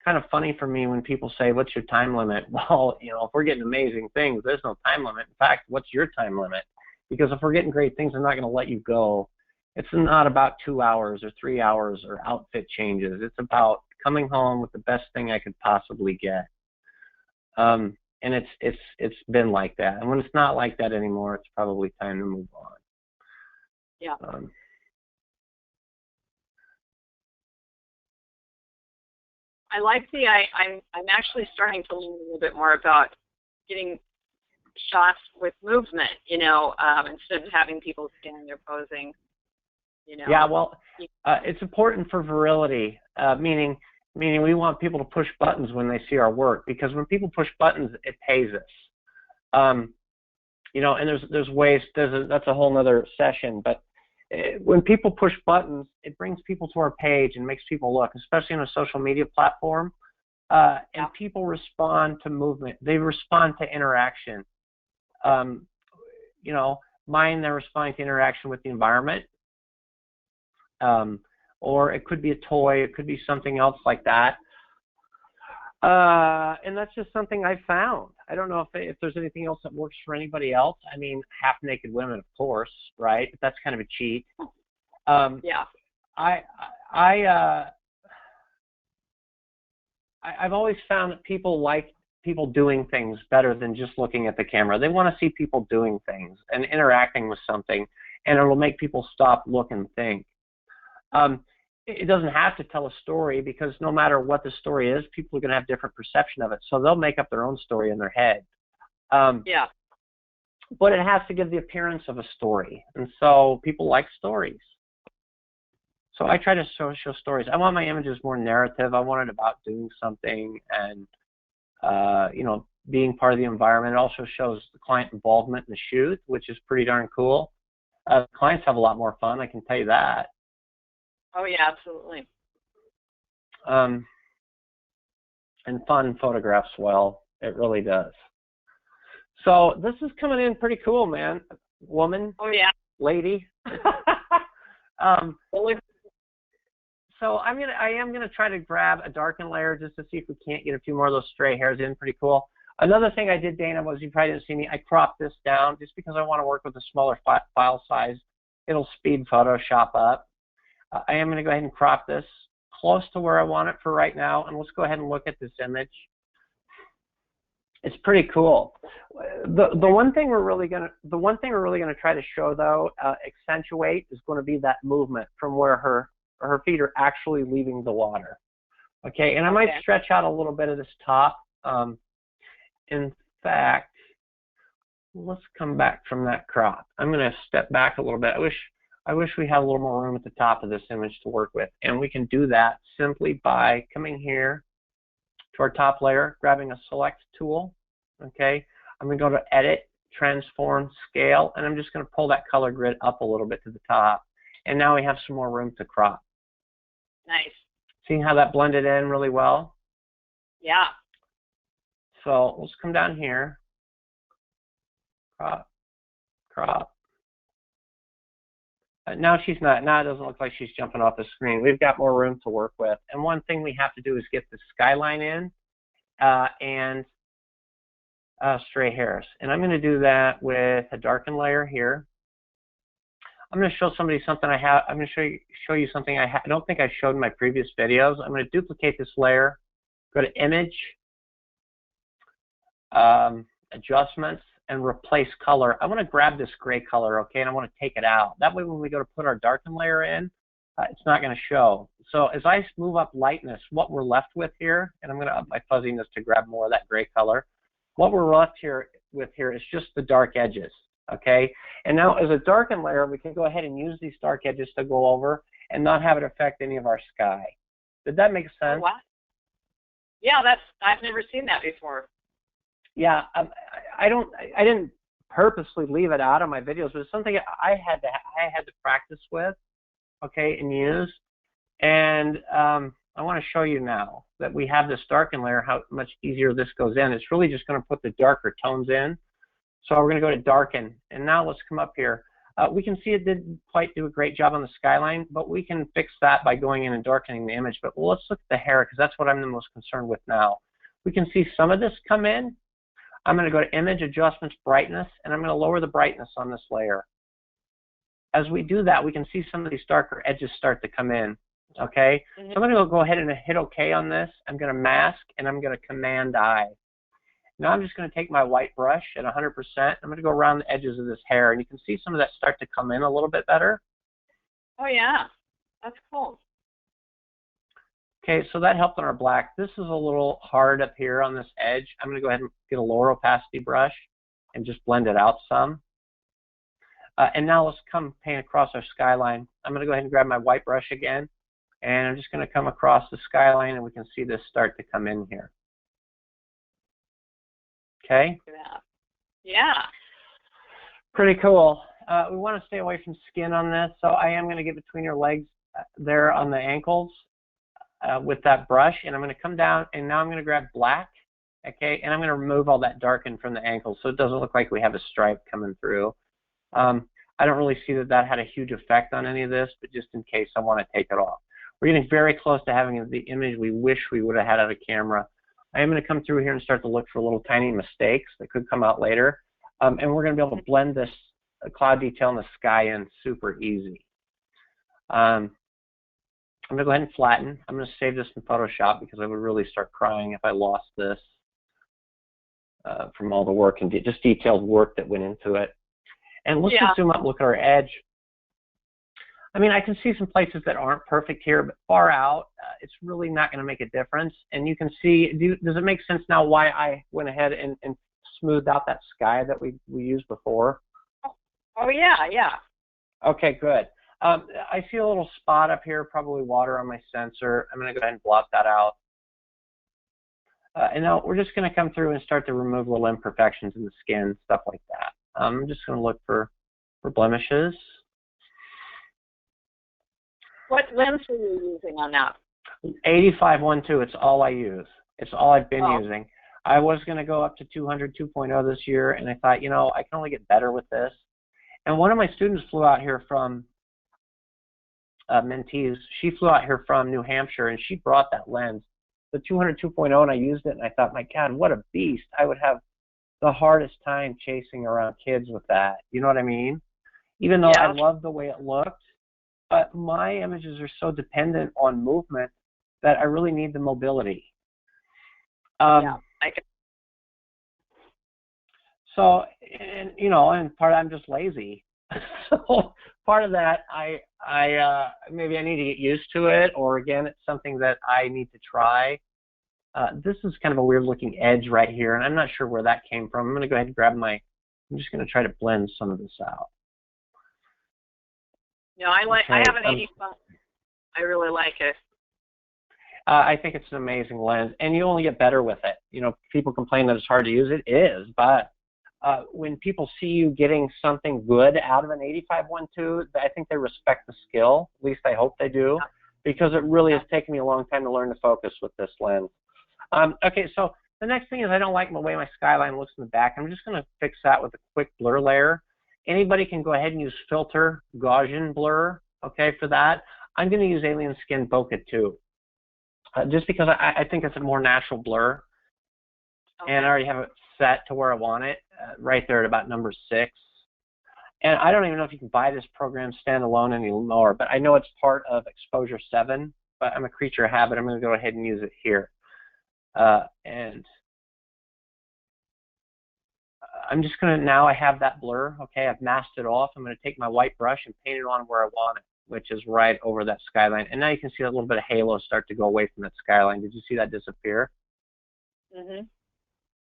Kind of funny for me when people say, what's your time limit? Well, if we're getting amazing things, there's no time limit. In fact, what's your time limit? Because if we're getting great things, I'm not going to let you go. It's not about 2 hours or 3 hours or outfit changes. It's about coming home with the best thing I could possibly get. And it's been like that. And when it's not like that anymore, it's probably time to move on. Yeah. I like I'm actually starting to learn a little bit more about getting shots with movement, instead of having people standing there posing, Yeah, well, it's important for virility, meaning we want people to push buttons when they see our work, because when people push buttons, it pays us. And there's ways, that's a whole nother session, but when people push buttons, it brings people to our page and makes people look, especially on a social media platform, and people respond to movement. They respond to interaction. Mine, they're responding to interaction with the environment, or it could be a toy, it could be something else like that. And that's just something I found. I don't know if there's anything else that works for anybody else. I mean, half-naked women, of course, right? But that's kind of a cheat. Yeah. I've always found that people like people doing things better than just looking at the camera. They want to see people doing things and interacting with something, and it'll make people stop, look, and think. It doesn't have to tell a story, because no matter what the story is, people are going to have different perception of it. So they'll make up their own story in their head. Yeah. But it has to give the appearance of a story. And so people like stories. So I try to show stories. I want my images more narrative. I want it about doing something and, being part of the environment. It also shows the client involvement in the shoot, which is pretty darn cool. Clients have a lot more fun, I can tell you that. Oh, yeah, absolutely. And fun photographs well. It really does. So this is coming in pretty cool, man. Woman. Oh, yeah. Lady. So I am gonna try to grab a darken layer just to see if we can't get a few more of those stray hairs in. Pretty cool. Another thing I did, Dana, was, you probably didn't see me, I cropped this down just because I want to work with a smaller file size. It'll speed Photoshop up. I am going to go ahead and crop this close to where I want it for right now, and let's go ahead and look at this image. It's pretty cool. The one thing we're really going to try to show, though, accentuate, is going to be that movement from where her feet are actually leaving the water. Okay, and I might stretch out a little bit of this top. In fact, let's come back from that crop. I'm going to step back a little bit. I wish we had a little more room at the top of this image to work with, and we can do that simply by coming here to our top layer, grabbing a select tool. Okay, I'm going to go to Edit, Transform, Scale, and I'm just going to pull that color grid up a little bit to the top, and now we have some more room to crop. Nice. See how that blended in really well? Yeah. So let's come down here. crop, crop. Now she's not. Now it doesn't look like she's jumping off the screen. We've got more room to work with. And one thing we have to do is get the skyline in and stray hairs. And I'm going to do that with a darken layer here. I'm going to show somebody something I have. I'm going to show you something I don't think I showed in my previous videos. I'm going to duplicate this layer, go to Image, Adjustments, and Replace Color. I want to grab this gray color, okay, and I want to take it out. That way when we go to put our darken layer in, it's not going to show. So as I move up lightness, what we're left with here, and I'm going to up my fuzziness to grab more of that gray color, what we're left with here is just the dark edges, okay? And now as a darken layer, we can go ahead and use these dark edges to go over and not have it affect any of our sky. Did that make sense? What? Yeah, I've never seen that before. Yeah, I didn't purposely leave it out of my videos, but it's something I had to practice with, okay, and use. And I want to show you now that we have this darken layer, how much easier this goes in. It's really just going to put the darker tones in. So we're going to go to darken, and now let's come up here. We can see it didn't quite do a great job on the skyline, but we can fix that by going in and darkening the image. But let's look at the hair, because that's what I'm the most concerned with now. We can see some of this come in. I'm going to go to Image, Adjustments, Brightness, and I'm going to lower the brightness on this layer. As we do that, we can see some of these darker edges start to come in, okay? So I'm going to go ahead and hit OK on this. I'm going to mask, and I'm going to Command I. Now I'm just going to take my white brush at 100%. I'm going to go around the edges of this hair, and you can see some of that start to come in a little bit better. Oh, yeah. That's cool. Okay, so that helped on our black. This is a little hard up here on this edge. I'm going to go ahead and get a lower opacity brush and just blend it out some. And now let's come paint across our skyline. I'm going to go ahead and grab my white brush again, and I'm just going to come across the skyline, and we can see this start to come in here. Okay? Yeah. Pretty cool. We want to stay away from skin on this, so I am going to get between your legs there on the ankles with that brush, and I'm going to come down, and now I'm going to grab black, okay, and I'm going to remove all that darken from the ankles so it doesn't look like we have a stripe coming through. I don't really see that that had a huge effect on any of this, but just in case, I want to take it off. We're getting very close to having the image we wish we would have had out of camera. I am going to come through here and start to look for little tiny mistakes that could come out later. And we're going to be able to blend this cloud detail in the sky in super easy. I'm going to go ahead and flatten. I'm going to save this in Photoshop because I would really start crying if I lost this from all the work and just detailed work that went into it. And let's just zoom up and look at our edge. I mean, I can see some places that aren't perfect here, but far out, it's really not going to make a difference. And you can see, does it make sense now why I went ahead and smoothed out that sky that we used before? Oh, yeah, yeah. Okay, good. I see a little spot up here, probably water on my sensor. I'm going to go ahead and blot that out. And now we're just going to come through and start to remove little imperfections in the skin, stuff like that. I'm just going to look for blemishes. What lens are you using on that? 85-1.2, it's all I use. It's all I've been using. I was going to go up to 200 2.0 this year, and I thought, you know, I can only get better with this. And one of my students flew out here from mentees. She flew out here from New Hampshire, and she brought that lens, the 200 2.0, and I used it, and I thought, my God, what a beast. I would have the hardest time chasing around kids with that. You know what I mean? Even though I love the way it looked, but my images are so dependent on movement that I really need the mobility. So, and, you know, and part of I'm just lazy. So part of that, maybe I need to get used to it, or again, it's something that I need to try. This is kind of a weird looking edge right here, and I'm not sure where that came from. I'm going to go ahead and grab I'm just going to try to blend some of this out. No, I have an 85. I really like it. I think it's an amazing lens, and you only get better with it. You know, people complain that it's hard to use. It is, but when people see you getting something good out of an 85-1.2, I think they respect the skill. At least I hope they do, because it really has taken me a long time to learn to focus with this lens. Okay, so The next thing is I don't like the way my skyline looks in the back. I'm just going to fix that with a quick blur layer. Anybody can go ahead and use filter Gaussian blur, okay, for that. I'm going to use Alien Skin Bokeh too, just because I think it's a more natural blur. Okay. And I already have it set to where I want it, right there at about number 6. And I don't even know if you can buy this program standalone anymore, but I know it's part of Exposure 7, but I'm a creature of habit. I'm going to go ahead and use it here. And I'm just going to, now I have that blur, okay, I've masked it off. I'm going to take my white brush and paint it on where I want it, which is right over that skyline. And now you can see a little bit of halo start to go away from that skyline. Did you see that disappear? Mm-hmm.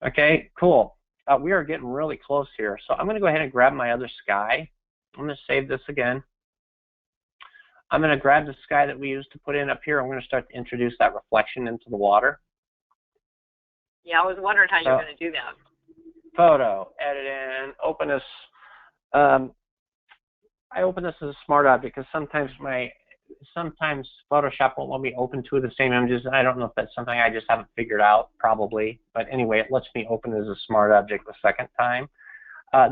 Okay, cool. We are getting really close here. So I'm going to go ahead and grab my other sky. I'm going to save this again. I'm going to grab the sky that we used to put in up here. I'm going to start to introduce that reflection into the water. Yeah, I was wondering how you're going to do that. Photo, edit in, open this. I open this as a smart object because sometimes Photoshop won't let me open 2 of the same images. I don't know if that's something I just haven't figured out, probably. But anyway, it lets me open it as a smart object the second time.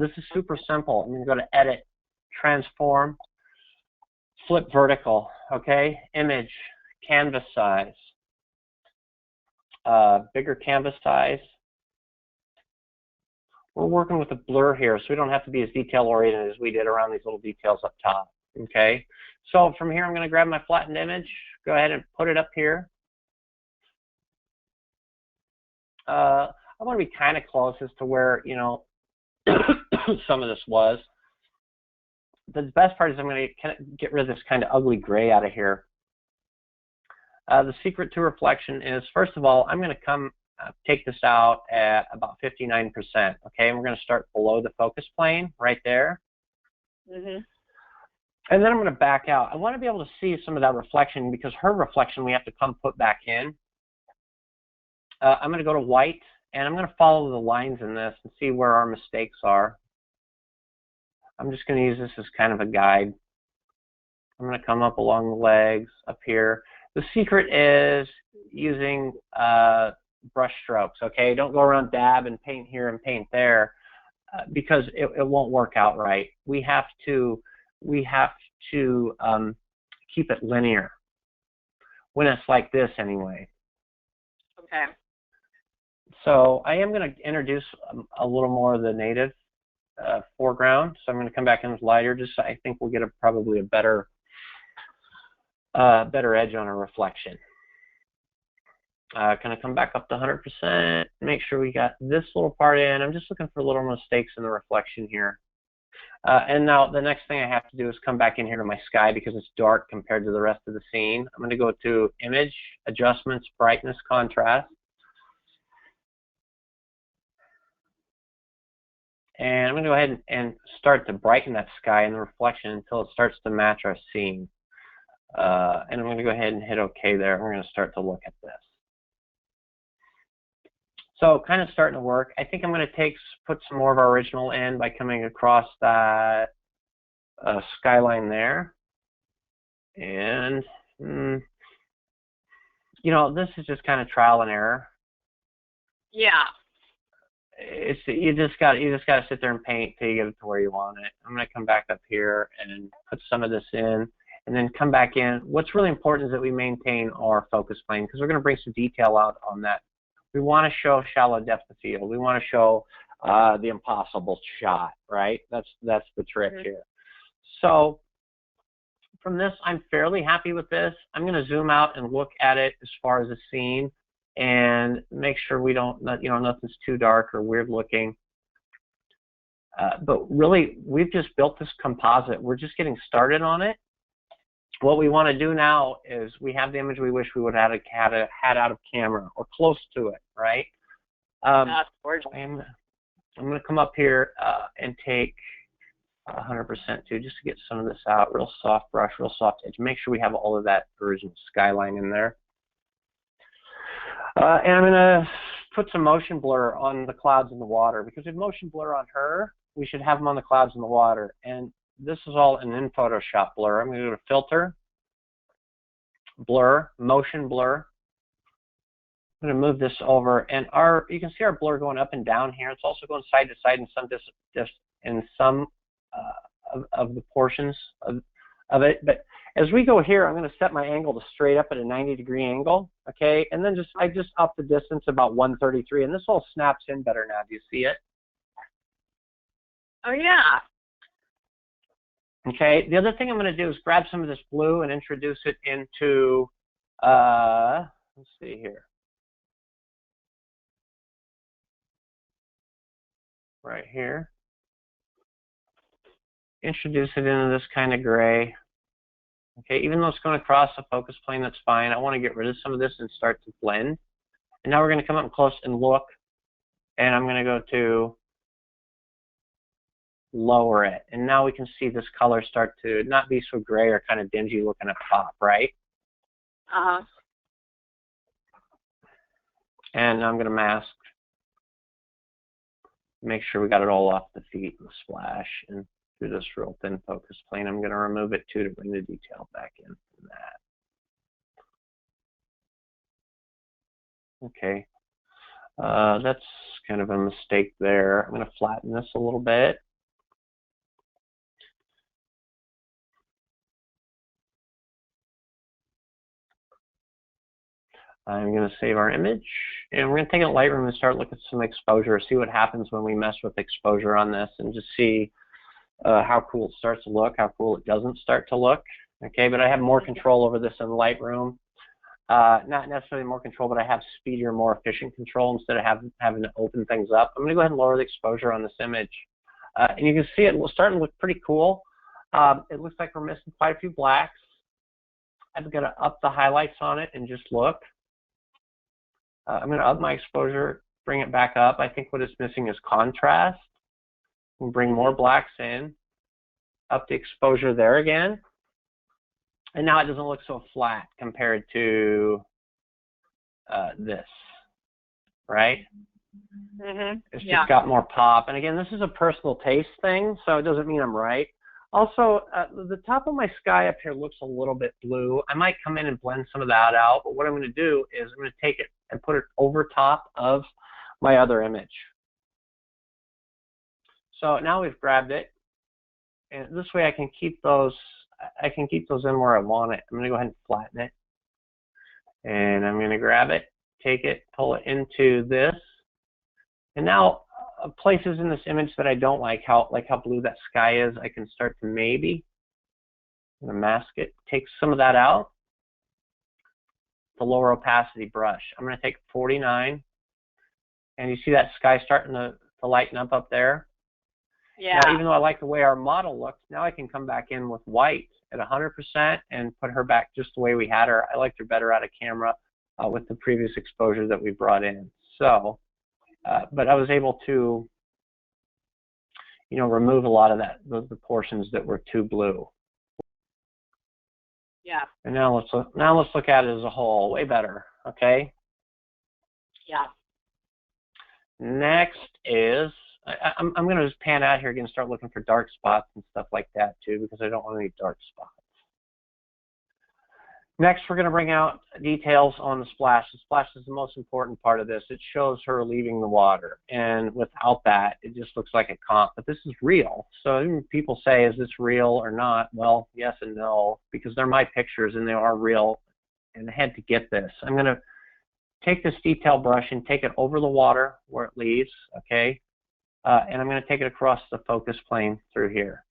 This is super simple. I'm going to go to Edit, Transform, Flip Vertical, okay? Image, Canvas Size, bigger canvas size. We're working with a blur here, so we don't have to be as detail-oriented as we did around these little details up top, okay? So from here, I'm going to grab my flattened image, go ahead and put it up here. I want to be kind of close as to where, you know, some of this was. The best part is I'm going to get rid of this kind of ugly gray out of here. The secret to reflection is, first of all, I'm going to come take this out at about 59%, okay? And we're going to start below the focus plane right there. Mm-hmm. And then I'm going to back out. I want to be able to see some of that reflection because her reflection we have to come put back in. I'm going to go to white, and I'm going to follow the lines in this and see where our mistakes are. I'm just going to use this as kind of a guide. I'm going to come up along the legs up here. The secret is using brush strokes, okay? Don't go around dab and paint here and paint there because it won't work out right. We have to keep it linear when it's like this anyway. Okay. So I am going to introduce a little more of the native foreground. So I'm going to come back in with lighter. Just I think we'll get probably a better edge on a reflection. Can I come back up to 100%? Make sure we got this little part in. I'm just looking for little mistakes in the reflection here. And now the next thing I have to do is come back in here to my sky because it's dark compared to the rest of the scene. I'm going to go to Image, Adjustments, Brightness, Contrast. And I'm going to go ahead and start to brighten that sky and the reflection until it starts to match our scene. And I'm going to go ahead and hit OK there. We're going to start to look at this. So kind of starting to work. I think I'm going to put some more of our original in by coming across that skyline there. And, you know, this is just kind of trial and error. Yeah. You just got to sit there and paint till you get it to where you want it. I'm going to come back up here and put some of this in and then come back in. What's really important is that we maintain our focus plane because we're going to bring some detail out on that. We want to show shallow depth of field. We want to show the impossible shot, right? That's the trick here. So from this, I'm fairly happy with this. I'm going to zoom out and look at it as far as the scene and make sure we don't, you know, nothing's too dark or weird looking. But really, we've just built this composite. We're just getting started on it. What we want to do now is we have the image we wish we would have had out of camera or close to it, right? That's gorgeous. I'm going to come up here and take 100% too, just to get some of this out. Real soft brush, real soft edge. Make sure we have all of that original skyline in there. And I'm going to put some motion blur on the clouds and the water because with motion blur on her, we should have them on the clouds and the water. And this is all in Photoshop blur. I'm going to go to Filter, Blur, Motion Blur, I'm going to move this over, and you can see our blur going up and down here. It's also going side to side in some of the portions of it. But as we go here, I'm going to set my angle to straight up at a 90-degree angle, okay? And then I just up the distance about 133, and this all snaps in better now. Do you see it? Oh, yeah. Okay, the other thing I'm going to do is grab some of this blue and introduce it into, let's see here. Right here. Introduce it into this kind of gray. Okay, even though it's going across the focus plane, that's fine. I want to get rid of some of this and start to blend. And now we're going to come up close and look, and I'm going to go to lower it. And now we can see this color start to not be so gray or kind of dingy looking at top, right? Uh-huh. And I'm going to mask. Make sure we got it all off the feet and splash. And through this real thin focus plane, I'm going to remove it too to bring the detail back in from that. Okay. That's kind of a mistake there. I'm going to flatten this a little bit. I'm going to save our image, and we're going to take it to Lightroom and start looking at some exposure, see what happens when we mess with exposure on this, and just see how cool it starts to look, how cool it doesn't start to look. Okay, but I have more control over this in Lightroom. Not necessarily more control, but I have speedier, more efficient control instead of having to open things up. I'm going to go ahead and lower the exposure on this image. And you can see it starting to look pretty cool. It looks like we're missing quite a few blacks. I'm going to up the highlights on it and just look. I'm going to up my exposure, bring it back up. I think what it's missing is contrast. We'll bring more blacks in, up the exposure there again. And now it doesn't look so flat compared to this, right? Mm-hmm. It's just got more pop. And again, this is a personal taste thing, so it doesn't mean I'm right. Also, the top of my sky up here looks a little bit blue. I might come in and blend some of that out, but what I'm going to do is I'm going to take it and put it over top of my other image. So now we've grabbed it, and this way I can keep those in where I want it. I'm going to go ahead and flatten it, and I'm going to grab it, take it, pull it into this, and now places in this image that I don't like how blue that sky is, I can start to maybe, I'm going to mask it, take some of that out, the lower opacity brush. I'm going to take 49, and you see that sky starting to lighten up there? Yeah. Now, even though I like the way our model looks, now I can come back in with white at 100% and put her back just the way we had her. I liked her better out of camera with the previous exposure that we brought in. So, but I was able to, remove a lot of the portions that were too blue. Yeah. And now let's look at it as a whole. Way better. Okay. Yeah. Next is I'm going to just pan out here again and start looking for dark spots and stuff like that too, because I don't want any dark spots. Next, we're going to bring out details on the splash. The splash is the most important part of this. It shows her leaving the water, and without that, it just looks like a comp. But this is real. So even people say, is this real or not? Well, yes and no, because they're my pictures and they are real, and I had to get this. I'm going to take this detail brush and take it over the water where it leaves, okay? And I'm going to take it across the focus plane through here.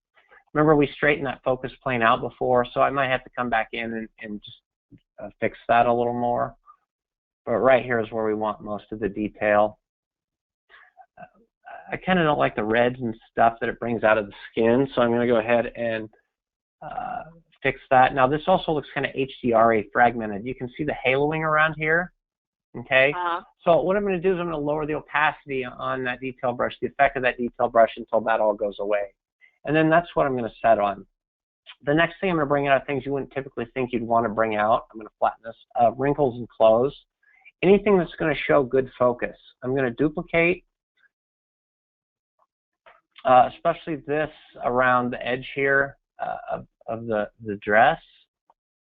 Remember, we straightened that focus plane out before, so I might have to come back in and just fix that a little more. But right here is where we want most of the detail. I kind of don't like the reds and stuff that it brings out of the skin, so I'm going to go ahead and fix that. Now, this also looks kind of HDRA fragmented. You can see the haloing around here. Okay, so what I'm going to do is I'm going to lower the opacity on that detail brush, the effect of that detail brush, until that all goes away. And then that's what I'm going to set on. The next thing I'm going to bring out are things you wouldn't typically think you'd want to bring out. I'm going to flatten this. Wrinkles and clothes. Anything that's going to show good focus. I'm going to duplicate, especially this around the edge here of the dress.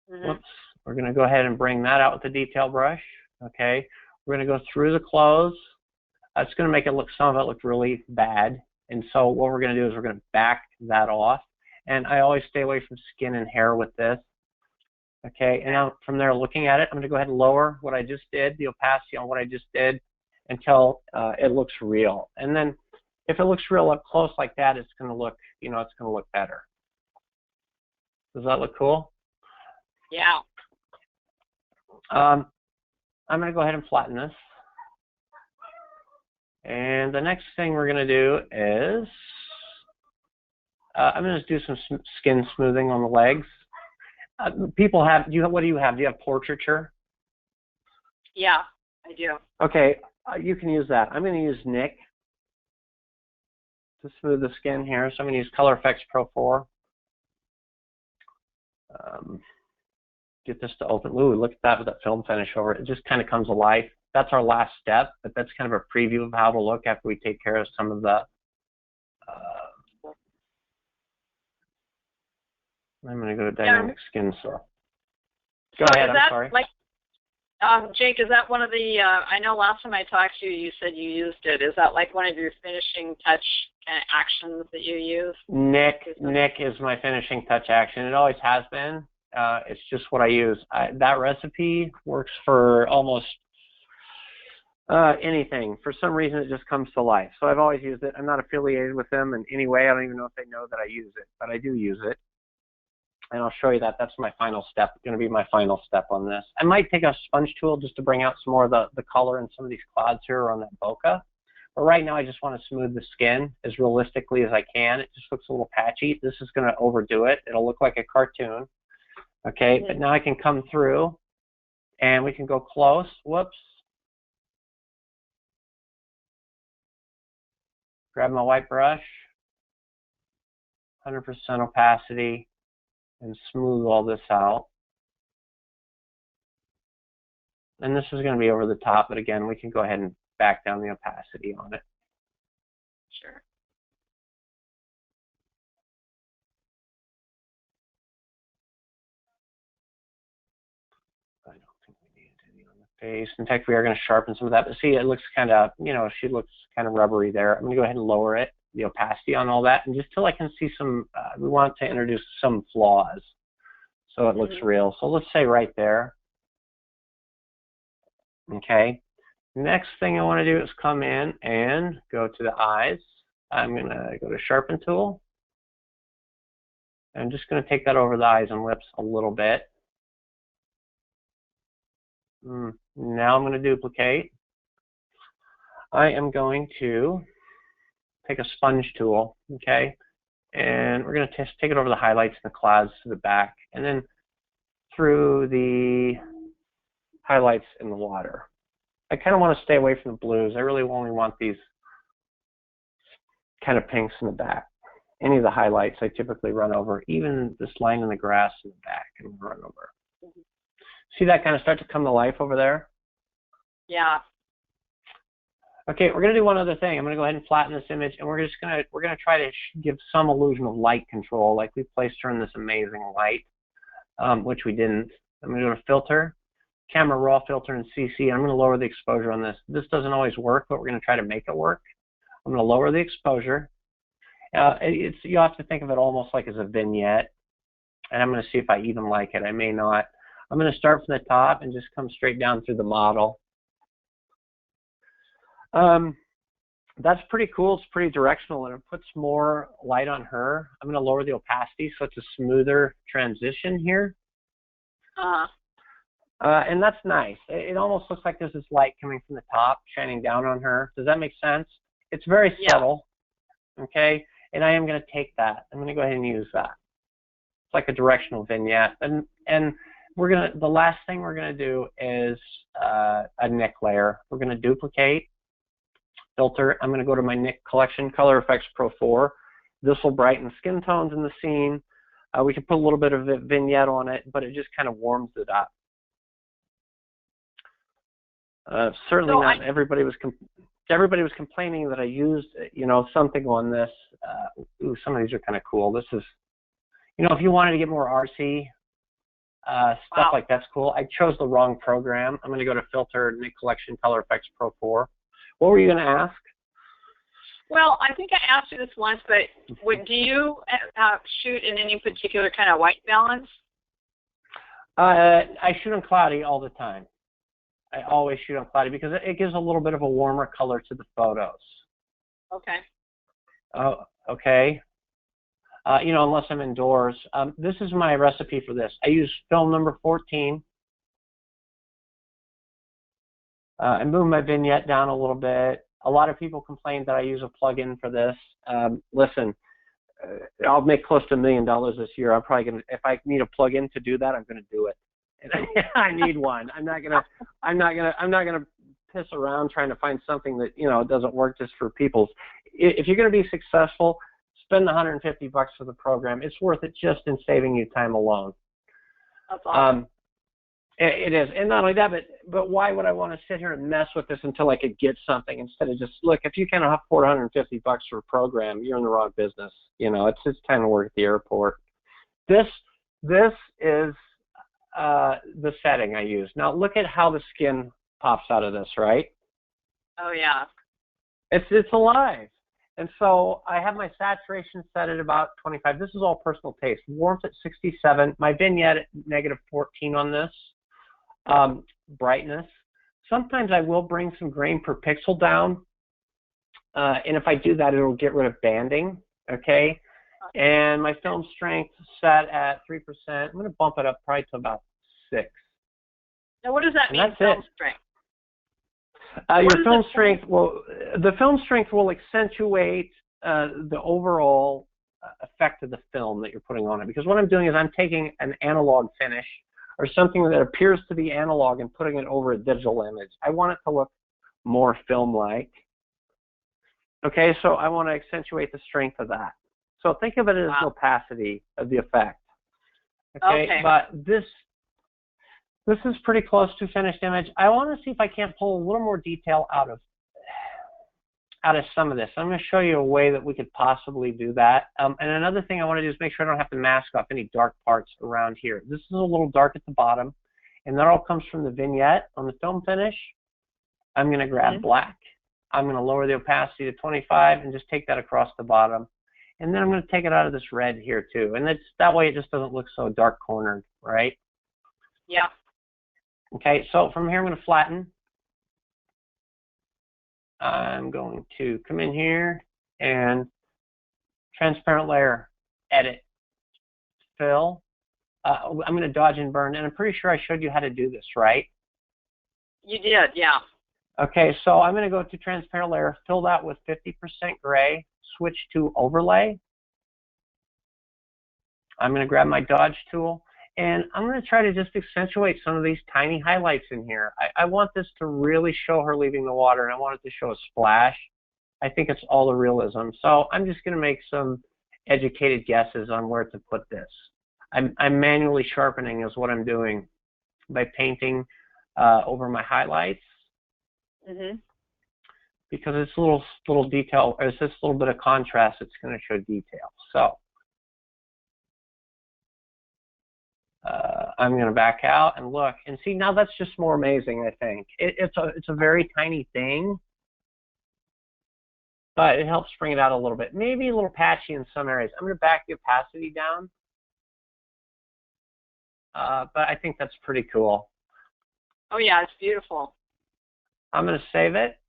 Whoops. We're going to go ahead and bring that out with the detail brush. Okay, We're going to go through the clothes. It's going to make it look, some of it look really bad. And so what we're going to do is we're going to back that off. And I always stay away from skin and hair with this. Okay, and now from there, looking at it, I'm going to go ahead and lower what I just did, the opacity on what I just did, until it looks real. And then if it looks real up close like that, it's going to look, you know, it's going to look better. Does that look cool? Yeah. I'm going to go ahead and flatten this. And the next thing we're going to do is I'm going to do some skin smoothing on the legs. People have, what do you have? Do you have portraiture? Yeah, I do. Okay, you can use that. I'm going to use Nik to smooth the skin here. So I'm going to use Color Efex Pro 4. Get this to open. Ooh, look at that with that film finish over it. It just kind of comes alive. That's our last step, but that's kind of a preview of how it'll look after we take care of some of the I'm going to go to dynamic skin so. Go ahead, I'm sorry. Like, Jake, is that one of the, I know last time I talked to you, you said you used it. Is that like one of your finishing touch kind of actions that you use? Nik is my finishing touch action. It always has been. It's just what I use. That recipe works for almost anything. For some reason, it just comes to life. So I've always used it. I'm not affiliated with them in any way. I don't even know if they know that I use it, but I do use it. And I'll show you that. That's my final step. It's going to be my final step on this. I might take a sponge tool just to bring out some more of the color in some of these clouds here on that bokeh. But right now, I just want to smooth the skin as realistically as I can. It just looks a little patchy. This is going to overdo it. It'll look like a cartoon. Okay, but now I can come through, and we can go close. Whoops. Grab my white brush, 100% opacity, and smooth all this out. And this is going to be over the top, but again, we can go ahead and back down the opacity on it. Sure. I don't think we need any on the face. In fact, we are going to sharpen some of that, but see, it looks kind of, you know, she looks kind of rubbery there. I'm going to go ahead and lower it, the opacity on all that, and just till I can see some, we want to introduce some flaws so it looks real. So let's say right there. Okay. Next thing I want to do is come in and go to the eyes. I'm going to go to Sharpen Tool. I'm just going to take that over the eyes and lips a little bit. Now I'm going to duplicate. I am going to take a sponge tool, okay, and we're going to take it over the highlights and the clouds to the back, and then through the highlights in the water. I kind of want to stay away from the blues. I really only want these kind of pinks in the back. Any of the highlights I typically run over, even this line in the grass in the back, and run over. See that kind of start to come to life over there? Yeah. Okay, we're going to do one other thing. I'm going to go ahead and flatten this image, and we're going to try to give some illusion of light control, like we placed her in this amazing light, which we didn't. I'm going to go to Filter, Camera Raw Filter, and CC. I'm going to lower the exposure on this. This doesn't always work, but we're going to try to make it work. I'm going to lower the exposure. You have to think of it almost like as a vignette, and I'm going to see if I even like it. I may not. I'm going to start from the top and just come straight down through the model. That's pretty cool. It's pretty directional, and it puts more light on her. I'm going to lower the opacity so it's a smoother transition here. And that's nice. It almost looks like there's this light coming from the top, shining down on her. Does that make sense? It's very subtle, okay? And I am going to take that. I'm going to go ahead and use that. It's like a directional vignette. And we're going to, the last thing we're going to do is a Nik layer. We're going to duplicate, filter. I'm going to go to my Nik collection, Color Efex Pro 4. This will brighten skin tones in the scene. We can put a little bit of a vignette on it, but it just kind of warms it up. Certainly not everybody was complaining that I used, you know, something on this. Ooh, some of these are kind of cool. This is, you know, if you wanted to get more artsy, Stuff like that's cool. I chose the wrong program. I'm going to go to Filter, Nik Collection, Color Effects Pro 4. What were you going to ask? Well, I think I asked you this once, but do you shoot in any particular kind of white balance? I shoot on cloudy all the time. I always shoot on cloudy because it gives a little bit of a warmer color to the photos. Okay. Oh, okay. You know, unless I'm indoors. This is my recipe for this. I use film number 14. I moved my vignette down a little bit. A lot of people complain that I use a plug-in for this. Listen, I'll make close to $1 million this year. I'm probably gonna, if I need a plug-in to do that, I'm gonna do it. And I need one. I'm not gonna piss around trying to find something that, you know, doesn't work just for people's. If you're gonna be successful, spend the $150 for the program. It's worth it just in saving you time alone. That's awesome. It is, and not only that, but why would I want to sit here and mess with this until I could get something instead of just look? If you can't afford $150 for a program, you're in the wrong business. You know, it's time to work at the airport. This is the setting I use. Now look at how the skin pops out of this, right? Oh yeah. It's alive. And so I have my saturation set at about 25. This is all personal taste. Warmth at 67. My vignette at -14 on this. Brightness. Sometimes I will bring some grain per pixel down. And if I do that, it'll get rid of banding. Okay. And my film strength set at 3%. I'm going to bump it up probably to about 6. Now what does that mean, film strength? Your film strength will, the film strength will accentuate the overall effect of the film that you're putting on it. Because what I'm doing is I'm taking an analog finish or something that appears to be analog and putting it over a digital image. I want it to look more film-like. Okay, so I want to accentuate the strength of that. So think of it as the opacity of the effect. Okay. But this is pretty close to finished image. I want to see if I can't pull a little more detail out of some of this. I'm going to show you a way that we could possibly do that. And another thing I want to do is make sure I don't have to mask off any dark parts around here. This is a little dark at the bottom, and that all comes from the vignette on the film finish. I'm going to grab black. I'm going to lower the opacity to 25 and just take that across the bottom. And then I'm going to take it out of this red here too. And that way it just doesn't look so dark cornered, right? Yeah. Okay, so from here I'm going to flatten. I'm going to come in here and transparent layer, edit, fill. I'm going to dodge and burn, and I'm pretty sure I showed you how to do this, right? You did, yeah. Okay, so I'm going to go to transparent layer, fill that with 50% gray, switch to overlay. I'm going to grab my dodge tool, and I'm going to try to just accentuate some of these tiny highlights in here. I want this to really show her leaving the water, and I want it to show a splash. I think it's all the realism. So I'm just going to make some educated guesses on where to put this. I'm manually sharpening is what I'm doing by painting over my highlights. Because it's a little detail, or it's just a little bit of contrast, it's going to show detail. So I'm going to back out and look and see. Now that's just more amazing. I think it's a very tiny thing, but it helps bring it out a little bit. Maybe a little patchy in some areas. I'm going to back the opacity down, but I think that's pretty cool. Oh yeah, it's beautiful. I'm going to save it.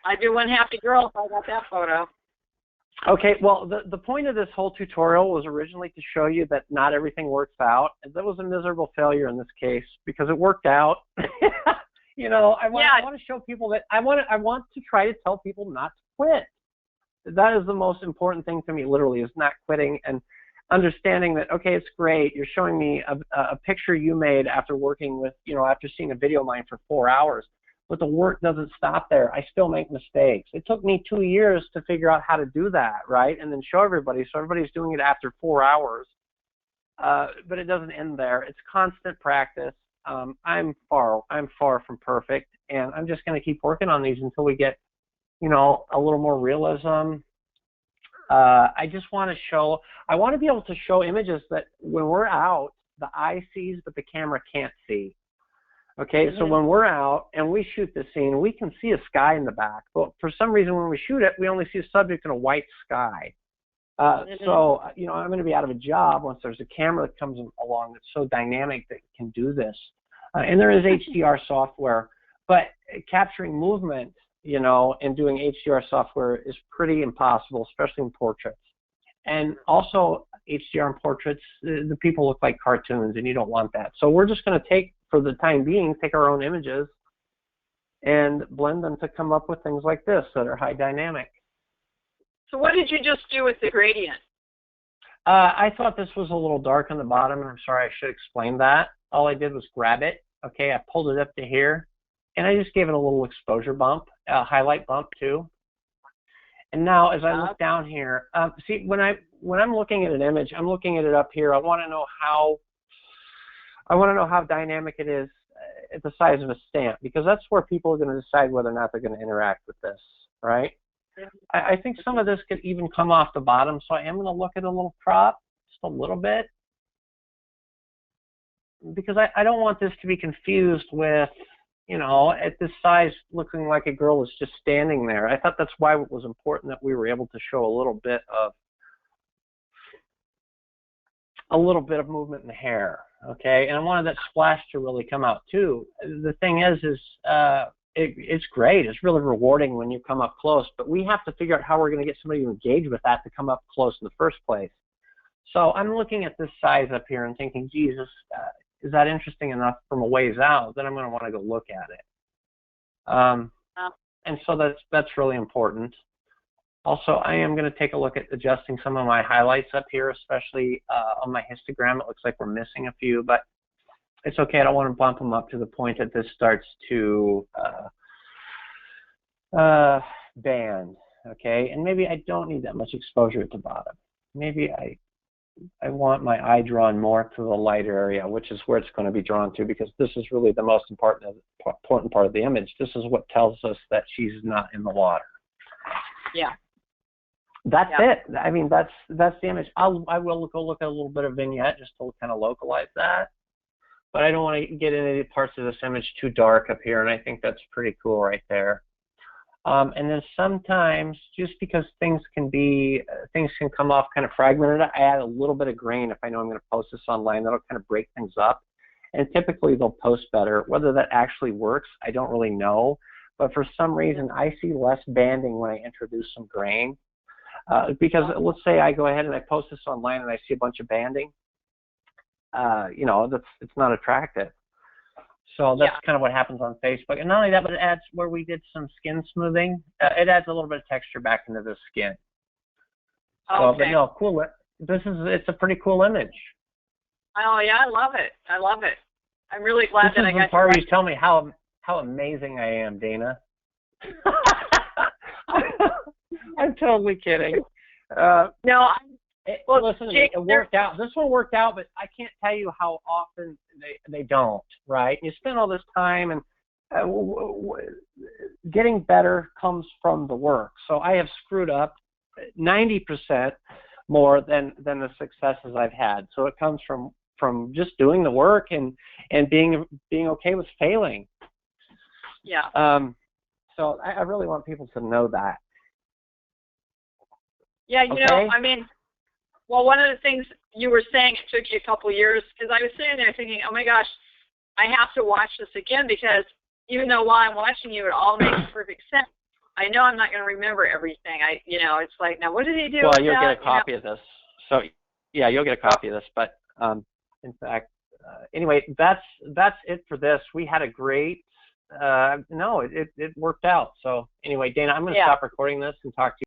I'd be one happy girl if I got that photo. Okay, well, the point of this whole tutorial was originally to show you that not everything works out. And that was a miserable failure in this case because it worked out. You know, I want to show people that I want to try to tell people not to quit. That is the most important thing to me, literally, is not quitting and understanding that, okay, it's great. You're showing me a picture you made after working with, you know, after seeing a video of mine for 4 hours. But the work doesn't stop there. I still make mistakes. It took me 2 years to figure out how to do that, right? And then show everybody. So everybody's doing it after 4 hours. But it doesn't end there. It's constant practice. I'm far from perfect. And I'm just going to keep working on these until we get, you know, a little more realism, I just want to show, I want to be able to show images that when we're out, the eye sees, but the camera can't see. Okay, so when we're out and we shoot the scene, we can see a sky in the back, but for some reason when we shoot it, we only see a subject in a white sky. So, you know, I'm going to be out of a job once there's a camera that comes along that's so dynamic that can do this. And there is HDR software, but capturing movement, you know, and doing HDR software is pretty impossible, especially in portraits. And also HDR in portraits, the people look like cartoons, and you don't want that. So we're just going to take, for the time being, take our own images and blend them to come up with things like this that are high dynamic. So what did you just do with the gradient? I thought this was a little dark on the bottom, and I'm sorry, I should explain that. All I did was grab it. Okay, I pulled it up to here, and I just gave it a little exposure bump, a highlight bump too. And now, as I look down here, see, when I'm looking at an image, I'm looking at it up here. I want to know how dynamic it is at the size of a stamp, because that's where people are going to decide whether or not they're going to interact with this, right? I think some of this could even come off the bottom, so I am going to look at a little crop, just a little bit, because I don't want this to be confused with, you know, at this size looking like a girl is just standing there. I thought that's why it was important that we were able to show a little bit of movement in the hair, okay? And I wanted that splash to really come out too. The thing is it's great. It's really rewarding when you come up close, but we have to figure out how we're going to get somebody to engage with that to come up close in the first place. So I'm looking at this size up here and thinking, Jesus, is that interesting enough from a ways out? Then I'm going to want to go look at it. And so that's really important. Also, I am going to take a look at adjusting some of my highlights up here, especially on my histogram. It looks like we're missing a few, but it's okay. I don't want to bump them up to the point that this starts to band, okay? And maybe I don't need that much exposure at the bottom. Maybe I want my eye drawn more to the light area, which is where it's going to be drawn to, because this is really the most important part of the image. This is what tells us that she's not in the water. Yeah. That's it. I mean, that's the image. I will go look at a little bit of vignette just to kind of localize that. But I don't want to get into parts of this image too dark up here, and I think that's pretty cool right there. And then sometimes, just because things can come off kind of fragmented, I add a little bit of grain if I know I'm going to post this online. That'll kind of break things up. And typically they'll post better. Whether that actually works, I don't really know. But for some reason, I see less banding when I introduce some grain. Because let's say I go ahead and I post this online and I see a bunch of banding. You know, it's not attractive. So that's kind of what happens on Facebook. And not only that, but it adds, where we did some skin smoothing, it adds a little bit of texture back into the skin. So, but no, cool. It's a pretty cool image. Oh yeah, I love it. I love it. I'm really glad that I got. This is the part where you tell me how amazing I am, Dana. I'm totally kidding. No. Well, listen, Jake, it worked out. This one worked out, but I can't tell you how often they don't, right? You spend all this time, and getting better comes from the work. So I have screwed up 90% more than the successes I've had. So it comes from just doing the work and being okay with failing. Yeah. So I really want people to know that. Yeah, you know, I mean, well, one of the things you were saying, it took you a couple of years, because I was sitting there thinking, oh my gosh, I have to watch this again, because even though while I'm watching you, it all makes perfect sense. I know I'm not going to remember everything. You know, it's like, now what did he do? Well, you'll get a copy of this. So, yeah, you'll get a copy of this. But in fact, anyway, that's it for this. We had a great. No, it worked out. So anyway, Dana, I'm going to stop recording this and talk to you.